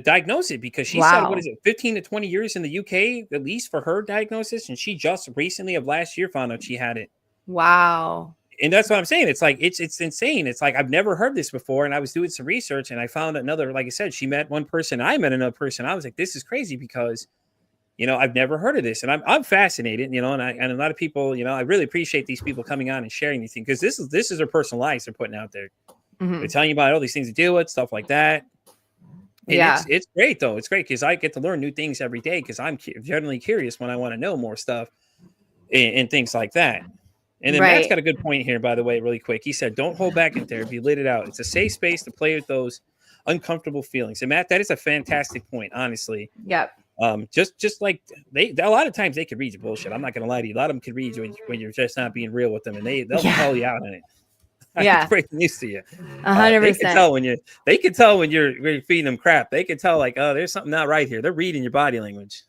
diagnose it, because she said, what is it, 15 to 20 years in the UK, at least for her diagnosis. And she just recently of last year found out she had it. Wow. And that's what I'm saying. It's like, it's insane. It's like, I've never heard this before. And I was doing some research and I found another, like I said, she met one person. I met another person. I was like, this is crazy because, I've never heard of this. And I'm fascinated, and a lot of people, I really appreciate these people coming on and sharing these things, because this is their personal lives they're putting out there. They're telling you about all these things to deal with, stuff like that. And it's great though. It's great because I get to learn new things every day, because I'm generally curious when I want to know more stuff and things like that. And then Matt's got a good point here, by the way, really quick. He said, don't hold back in therapy, let it out. It's a safe space to play with those uncomfortable feelings. And Matt, that is a fantastic point, honestly. Yep. Just like a lot of times they could read your bullshit. I'm not gonna lie to you. A lot of them could read you when you're just not being real with them, and they'll Yeah. call you out on it. I hate to Yeah. break the news to you. 100%. They can tell when you're feeding them crap. They can tell like, oh, there's something not right here. They're reading your body language.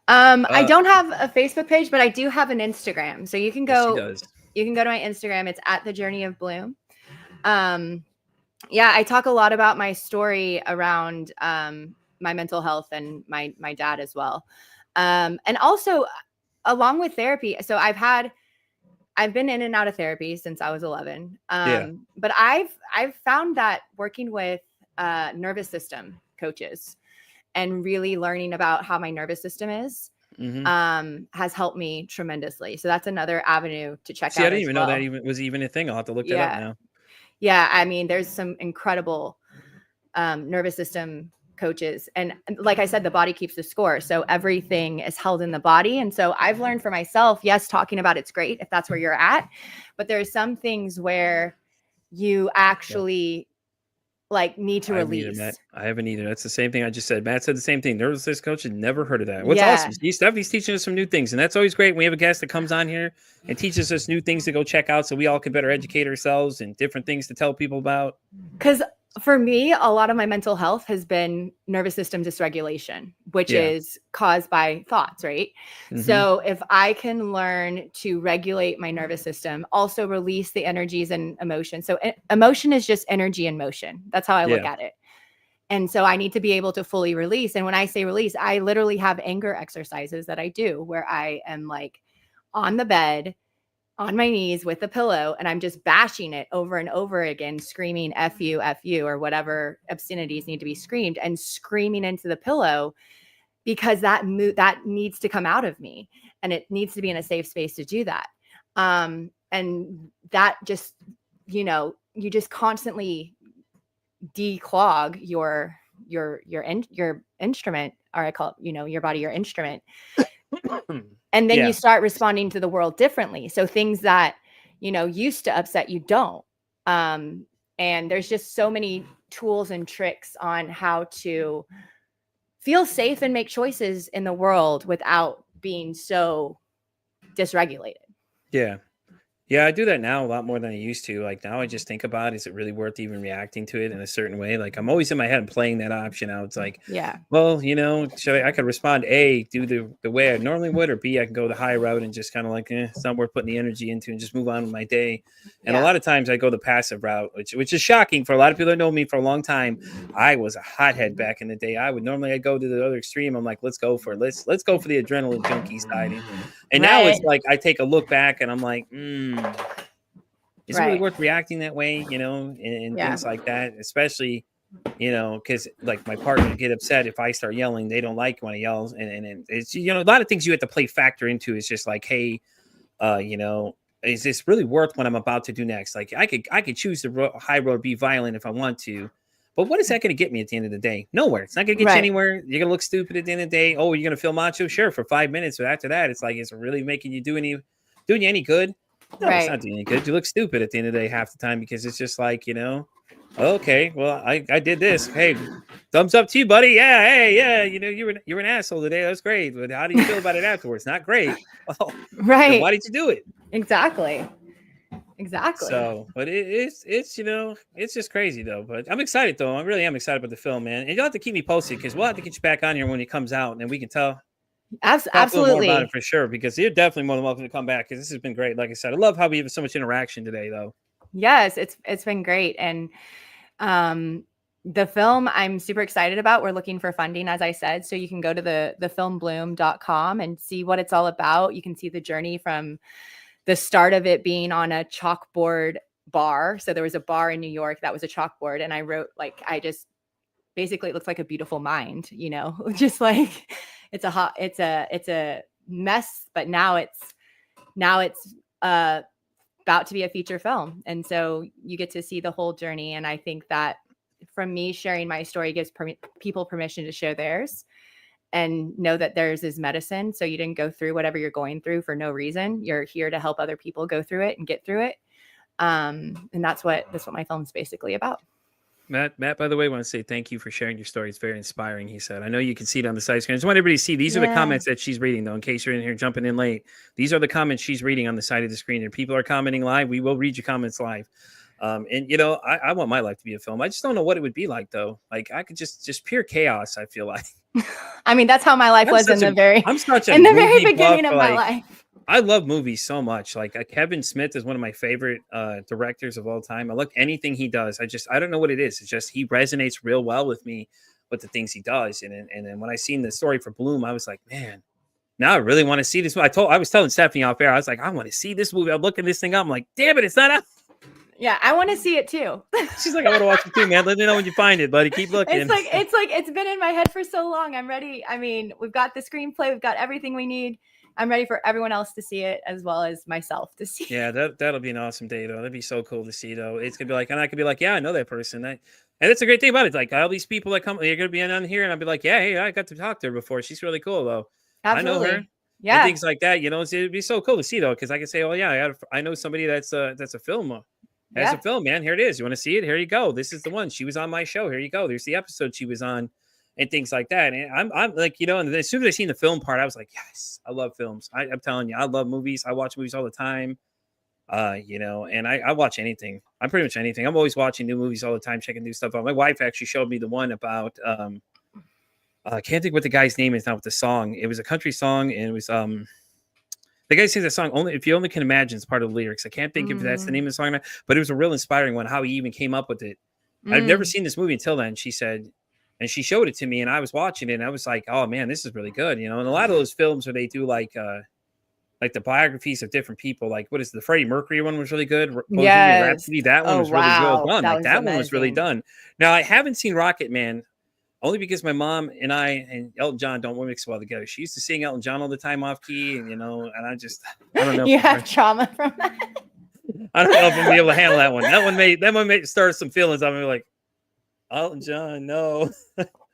I don't have a Facebook page, but I do have an Instagram. So you can Yes, she go does. to my Instagram. It's at The Journey of Bloom. Yeah, I talk a lot about my story around my mental health and my dad as well. And also along with therapy. So I've been in and out of therapy since I was 11. But I've found that working with nervous system coaches and really learning about how my nervous system is has helped me tremendously. So that's another avenue to check out. I didn't even know that was even a thing. I'll have to look that up now. Yeah, I mean, there's some incredible nervous system coaches. And like I said, the body keeps the score. So everything is held in the body. And so I've learned for myself, yes, talking about it's great if that's where you're at. But there's some things where you actually like need to release. I haven't either. That's the same thing I just said. Matt said the same thing. Nervous system coach had never heard of that. What's awesome. Stephanie's teaching us some new things. And that's always great. We have a guest that comes on here and teaches us new things to go check out so we all can better educate ourselves and different things to tell people about. Because for me, a lot of my mental health has been nervous system dysregulation, which is caused by thoughts, right? So if I can learn to regulate my nervous system, also release the energies and emotions. So emotion is just energy in motion. That's how I look at it. And so I need to be able to fully release. And when I say release, I literally have anger exercises that I do where I am like on the bed, on my knees with a pillow, and I'm just bashing it over and over again, screaming F you, or whatever obscenities need to be screamed, and screaming into the pillow because that needs to come out of me, and it needs to be in a safe space to do that. And that just, you just constantly declog your instrument, or I call it, your body, your instrument. And then you start responding to the world differently. So things that, used to upset you don't. And there's just so many tools and tricks on how to feel safe and make choices in the world without being so dysregulated. Yeah, I do that now a lot more than I used to. Like now I just think about, is it really worth even reacting to it in a certain way? Like I'm always in my head playing that option out. It's like, well, I could respond A, do the way I normally would, or B, I can go the high route and just kind of like, it's not worth putting the energy into and just move on with my day. And a lot of times I go the passive route, which is shocking for a lot of people that know me for a long time. I was a hothead back in the day. I'd go to the other extreme. I'm like, let's go for the adrenaline junkie side. And now it's like I take a look back and I'm like, is it really worth reacting that way, and things like that, especially, because like my partner would get upset if I start yelling. They don't like when I yell. And it's, a lot of things you have to factor into. It's just like, hey, is this really worth what I'm about to do next? Like I could choose the high road, be violent if I want to. But what is that going to get me at the end of the day? Nowhere. It's not going to get you anywhere. You're going to look stupid at the end of the day. Oh, you're going to feel macho? Sure, for 5 minutes. But after that, it's like, is it really making you doing you any good? No, it's not doing any good. You look stupid at the end of the day half the time because it's just like, okay, well, I did this. Hey, thumbs up to you, buddy. Yeah, hey, yeah, you're an asshole today. That's great. But how do you feel about it afterwards? Not great. Well, then why did you do it? Exactly. So, but it's it's just crazy though. But I'm excited though. I really am excited about the film, man. And you'll have to keep me posted because we'll have to get you back on here when it comes out, and then we can tell. Absolutely more about it for sure, because you're definitely more than welcome to come back because this has been great. Like I said, I love how we have so much interaction today, though. Yes, it's been great, and the film I'm super excited about. We're looking for funding, as I said, so you can go to the filmbloom.com and see what it's all about. You can see the journey from the start of it being on a chalkboard bar. So there was a bar in New York that was a chalkboard, and I wrote basically it looks like a beautiful mind, just like it's a mess, but now it's about to be a feature film. And so you get to see the whole journey. And I think that from me sharing my story gives people permission to share theirs and know that theirs is medicine. So you didn't go through whatever you're going through for no reason. You're here to help other people go through it and get through it. And that's what my film's basically about. Matt, by the way, want to say thank you for sharing your story. It's very inspiring, he said. I know you can see it on the side screen. I just want everybody to see. These are the Yeah. comments that she's reading, though, in case you're in here jumping in late. These are the comments she's reading on the side of the screen. And people are commenting live. We will read your comments live. And, you know, I want my life to be a film. I just don't know what it would be like, though. Like, I could just pure chaos, I feel like. I mean, that's how my life was in the very beginning of my life. I love movies so much. Like Kevin Smith is one of my favorite directors of all time. I look anything he does. I don't know what it is. It's just he resonates real well with me with the things he does. And then when I seen the story for Bloom, I was like, man, now I really want to see this. I was telling Stephanie off air, I was like, I want to see this movie. I'm looking this thing up. I'm like, damn it, it's not out. Yeah, I want to see it too. She's like, I want to watch it too, man. Let me know when you find it, buddy. Keep looking. It's been in my head for so long. I'm ready. I mean, we've got the screenplay, we've got everything we need. I'm ready for everyone else to see it as well as myself to see. Yeah, that'll be an awesome day, though. That'd be so cool to see, though. It's gonna be like, and I could be like, yeah, I know that person. And that's a great thing about it. Like all these people that come, they're gonna be on here, and I'll be like, yeah, hey, I got to talk to her before. She's really cool, though. Absolutely. I know her. Yeah, and things like that. You know, it'd be so cool to see, though, because I can say, oh yeah, I know somebody that's a film. Has a film, man. Here it is. You want to see it? Here you go. This is the one. She was on my show. Here you go. There's the episode she was on, and things like that. And I'm like, you know, and as soon as I seen the film part, I was like, yes, I love films. I'm telling you, I love movies. I watch movies all the time. You know, and I watch anything. I'm pretty much anything. I'm always watching new movies all the time, checking new stuff out. My wife actually showed me the one about I can't think what the guy's name is now with the song. It was a country song, and it was the guy sings that song only if you only can imagine is part of the lyrics. I can't think if that's the name of the song, but it was a real inspiring one. How he even came up with it. I've never seen this movie until then. She said, and she showed it to me, and I was watching it, and I was like, "Oh man, this is really good." You know, and a lot of those films where they do like the biographies of different people, like what is the Freddie Mercury one was really good. Yes. Rhapsody, that one was really well done. That one was really amazing. done. Now I haven't seen Rocket Man. Only because my mom and I and Elton John don't mix well together. She used to sing Elton John all the time off key, and you know, and I don't know. You have trauma from that. I don't know if I'm gonna be able to handle that one. That one may start some feelings. I'm like, Elton John, no.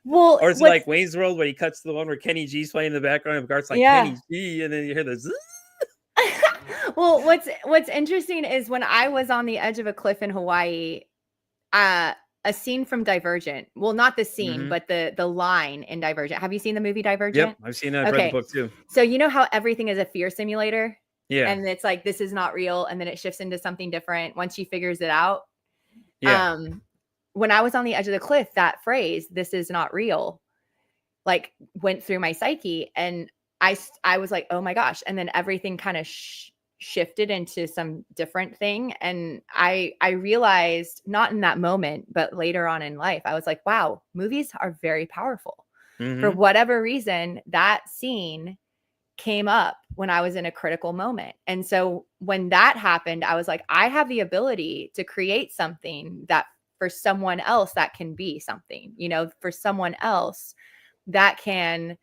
Well, or it's like Wayne's World where he cuts to the one where Kenny G's playing in the background and Garth's like Kenny G, and then you hear the zzz. Well, what's interesting is when I was on the edge of a cliff in Hawaii, a scene from Divergent. Well, not the scene, but the line in Divergent. Have you seen the movie Divergent? Yep, I've seen it. I've read the book too. So you know how everything is a fear simulator? Yeah. And it's like, this is not real. And then it shifts into something different once she figures it out. Yeah. When I was on the edge of the cliff, that phrase, "this is not real," like went through my psyche. And I was like, oh my gosh. And then everything kind of shifted into some different thing. And I realized, not in that moment, but later on in life, I was like, wow, movies are very powerful. For whatever reason, that scene came up when I was in a critical moment. And so when that happened, I was like, I have the ability to create something that for someone else that can be something, you know, for someone else that can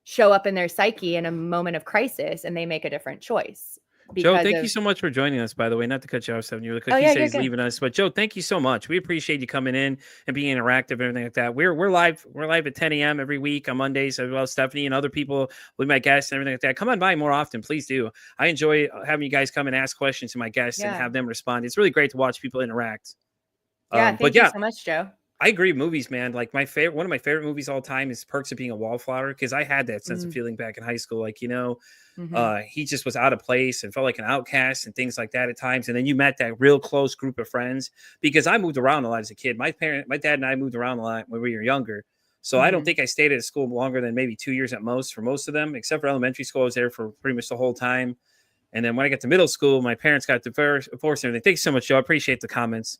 show up in their psyche in a moment of crisis and they make a different choice. Joe, thank you so much for joining us, by the way. Not to cut you off, Stephanie. He said he's leaving us. But Joe, thank you so much. We appreciate you coming in and being interactive and everything like that. We're live. We're live at 10 a.m. every week on Mondays, as well as Stephanie and other people with my guests and everything like that. Come on by more often, please do. I enjoy having you guys come and ask questions to my guests and have them respond. It's really great to watch people interact. Thank you so much, Joe. I agree. Movies, man. Like one of my favorite movies all time is Perks of Being a Wallflower, because I had that sense of feeling back in high school. Like, you know, he just was out of place and felt like an outcast and things like that at times. And then you met that real close group of friends, because I moved around a lot as a kid. My dad and I moved around a lot when we were younger. So I don't think I stayed at a school longer than maybe 2 years at most for most of them, except for elementary school. I was there for pretty much the whole time. And then when I got to middle school, my parents got divorced and everything. Thanks so much, Joe. I appreciate the comments.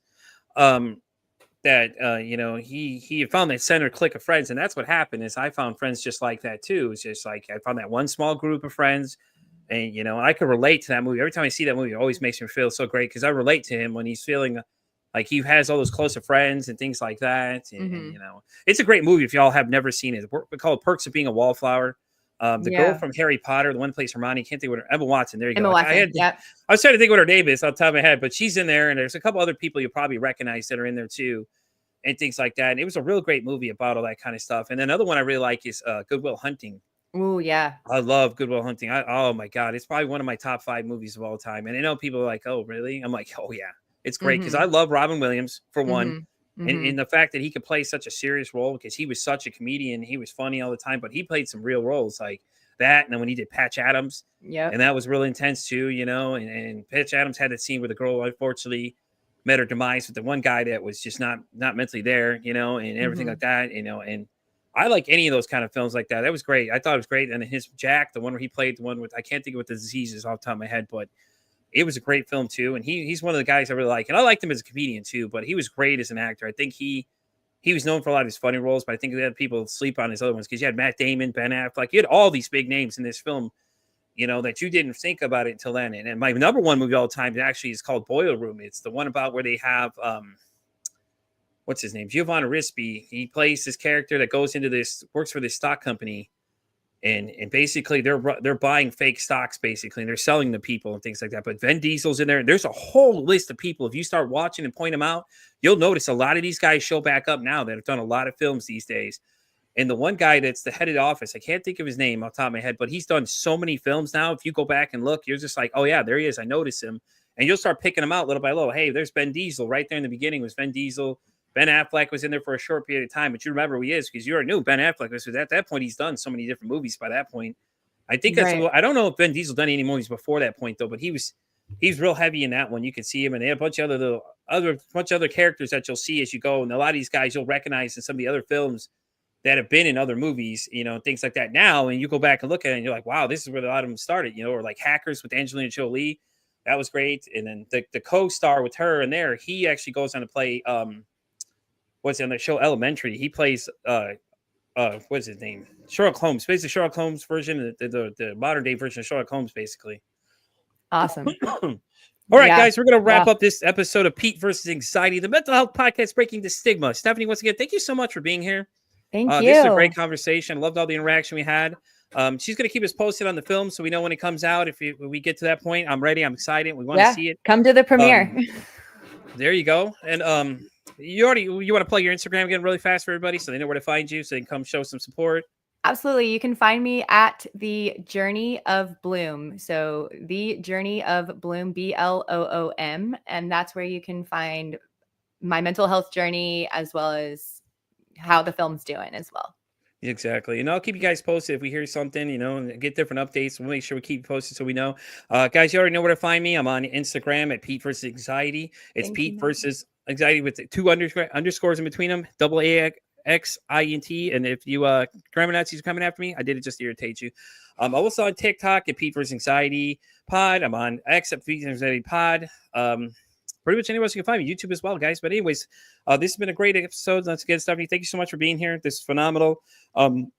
That you know, he found that center clique of friends, and that's what happened. Is I found friends just like that too. It's just like I found that one small group of friends, and you know, I could relate to that movie. Every time I see that movie, it always makes me feel so great, because I relate to him when he's feeling like he has all those closer friends and things like that. And you know, it's a great movie if y'all have never seen it. We call it Perks of Being a Wallflower. The girl from Harry Potter, the one who plays Hermione, can't think what her, Emma Watson. There you go. I was trying to think what her name is off the top of my head, but she's in there, and there's a couple other people you'll probably recognize that are in there too, and things like that. And it was a real great movie about all that kind of stuff. And another one I really like is Good Will Hunting. Oh yeah, I love Good Will Hunting. Oh my god, it's probably one of my top 5 movies of all time. And I know people are like, "Oh, really?" I'm like, "Oh yeah, it's great," because I love Robin Williams for one. Mhm. And the fact that he could play such a serious role because he was such a comedian, he was funny all the time, but he played some real roles like that. And then when he did Patch Adams, Yep. and that was really intense too, and Patch Adams had that scene where the girl unfortunately met her demise with the one guy that was just not mentally there, and everything like Mhm. that, and I like any of those kind of films like that. That was great. I thought it was great. And his Jack, the one where he played the one with, I can't think of what the disease is off the top of my head, but it was a great film too. And he's one of the guys I really like. And I liked him as a comedian too, but he was great as an actor. I think he was known for a lot of his funny roles, but I think that people sleep on his other ones because you had Matt Damon, Ben Affleck, you had all these big names in this film, that you didn't think about it until then. And my number one movie all the time actually is called Boiler Room. It's the one about where they have what's his name? Giovanni Rispi. He plays this character that goes into works for this stock company, and basically they're buying fake stocks basically, and they're selling to people and things like that. But Vin Diesel's in there, and there's a whole list of people. If you start watching and point them out, you'll notice a lot of these guys show back up now that have done a lot of films these days. And the one guy that's the head of the office, I can't think of his name off the top of my head, but he's done so many films now. If you go back and look, you're just like, oh yeah, there he is. I noticed him. And you'll start picking him out little by little. Hey, there's Ben Diesel right there in the beginning was Ben Diesel. Ben Affleck was in there for a short period of time, but you remember who he is because you already knew Ben Affleck was. At that point, he's done so many different movies by that point. I think that's a Right. little, I don't know if Ben Diesel done any movies before that point though, but he's real heavy in that one. You can see him, and they have a bunch of other characters that you'll see as you go. And a lot of these guys you'll recognize in some of the other films that have been in other movies, things like that now. And you go back and look at it and you're like, wow, this is where a lot of them started, or like Hackers with Angelina Jolie. That was great. And then the co-star with her in there, he actually goes on to play, what's on the show Elementary. He plays, what's his name? Sherlock Holmes, basically Sherlock Holmes version, the modern day version of Sherlock Holmes, basically. Awesome. All right, Yeah. guys, we're going to wrap Wow. up this episode of Pete versus Anxiety, the mental health podcast breaking the stigma. Stephanie, once again, thank you so much for being here. Thank This is a you. great conversation. Loved all the interaction we had. She's going to keep us posted on the film so we know when it comes out. If we get to that point, I'm ready. I'm excited. We want to see it. Come to the premiere. There you go. And you want to plug your Instagram again really fast for everybody so they know where to find you so they can come show some support. Absolutely. You can find me at The Journey of Bloom. So The Journey of Bloom, BLOOM. And that's where you can find my mental health journey as well as how the film's doing as well. Exactly. And I'll keep you guys posted if we hear something, and get different updates. We'll make sure we keep you posted so we know. Guys, you already know where to find me. I'm on Instagram at Pete versus Anxiety. It's Thank Pete you. versus Anxiety with the two underscores in between them, AAXINT. And if you grammar Nazis are coming after me, I did it just to irritate you. I'm also on TikTok at Pete versus Anxiety Pod. I'm on X at Pete versus Anxiety Pod. Pretty much anywhere else you can find me, YouTube as well, guys. But anyways, this has been a great episode. Once again, Stephanie, thank you so much for being here. This is phenomenal.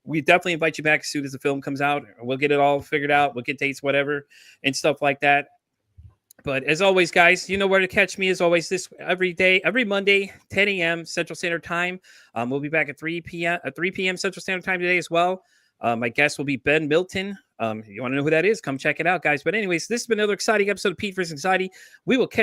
We definitely invite you back as soon as the film comes out. We'll get it all figured out. We'll get dates, whatever, and stuff like that. But as always, guys, you know where to catch me as always every Monday, 10 a.m. Central Standard Time. We'll be back at 3 p.m. Central Standard Time today as well. My guest will be Ben Milton. If you want to know who that is, come check it out, guys. But anyways, this has been another exciting episode of Pete versus Anxiety. We will catch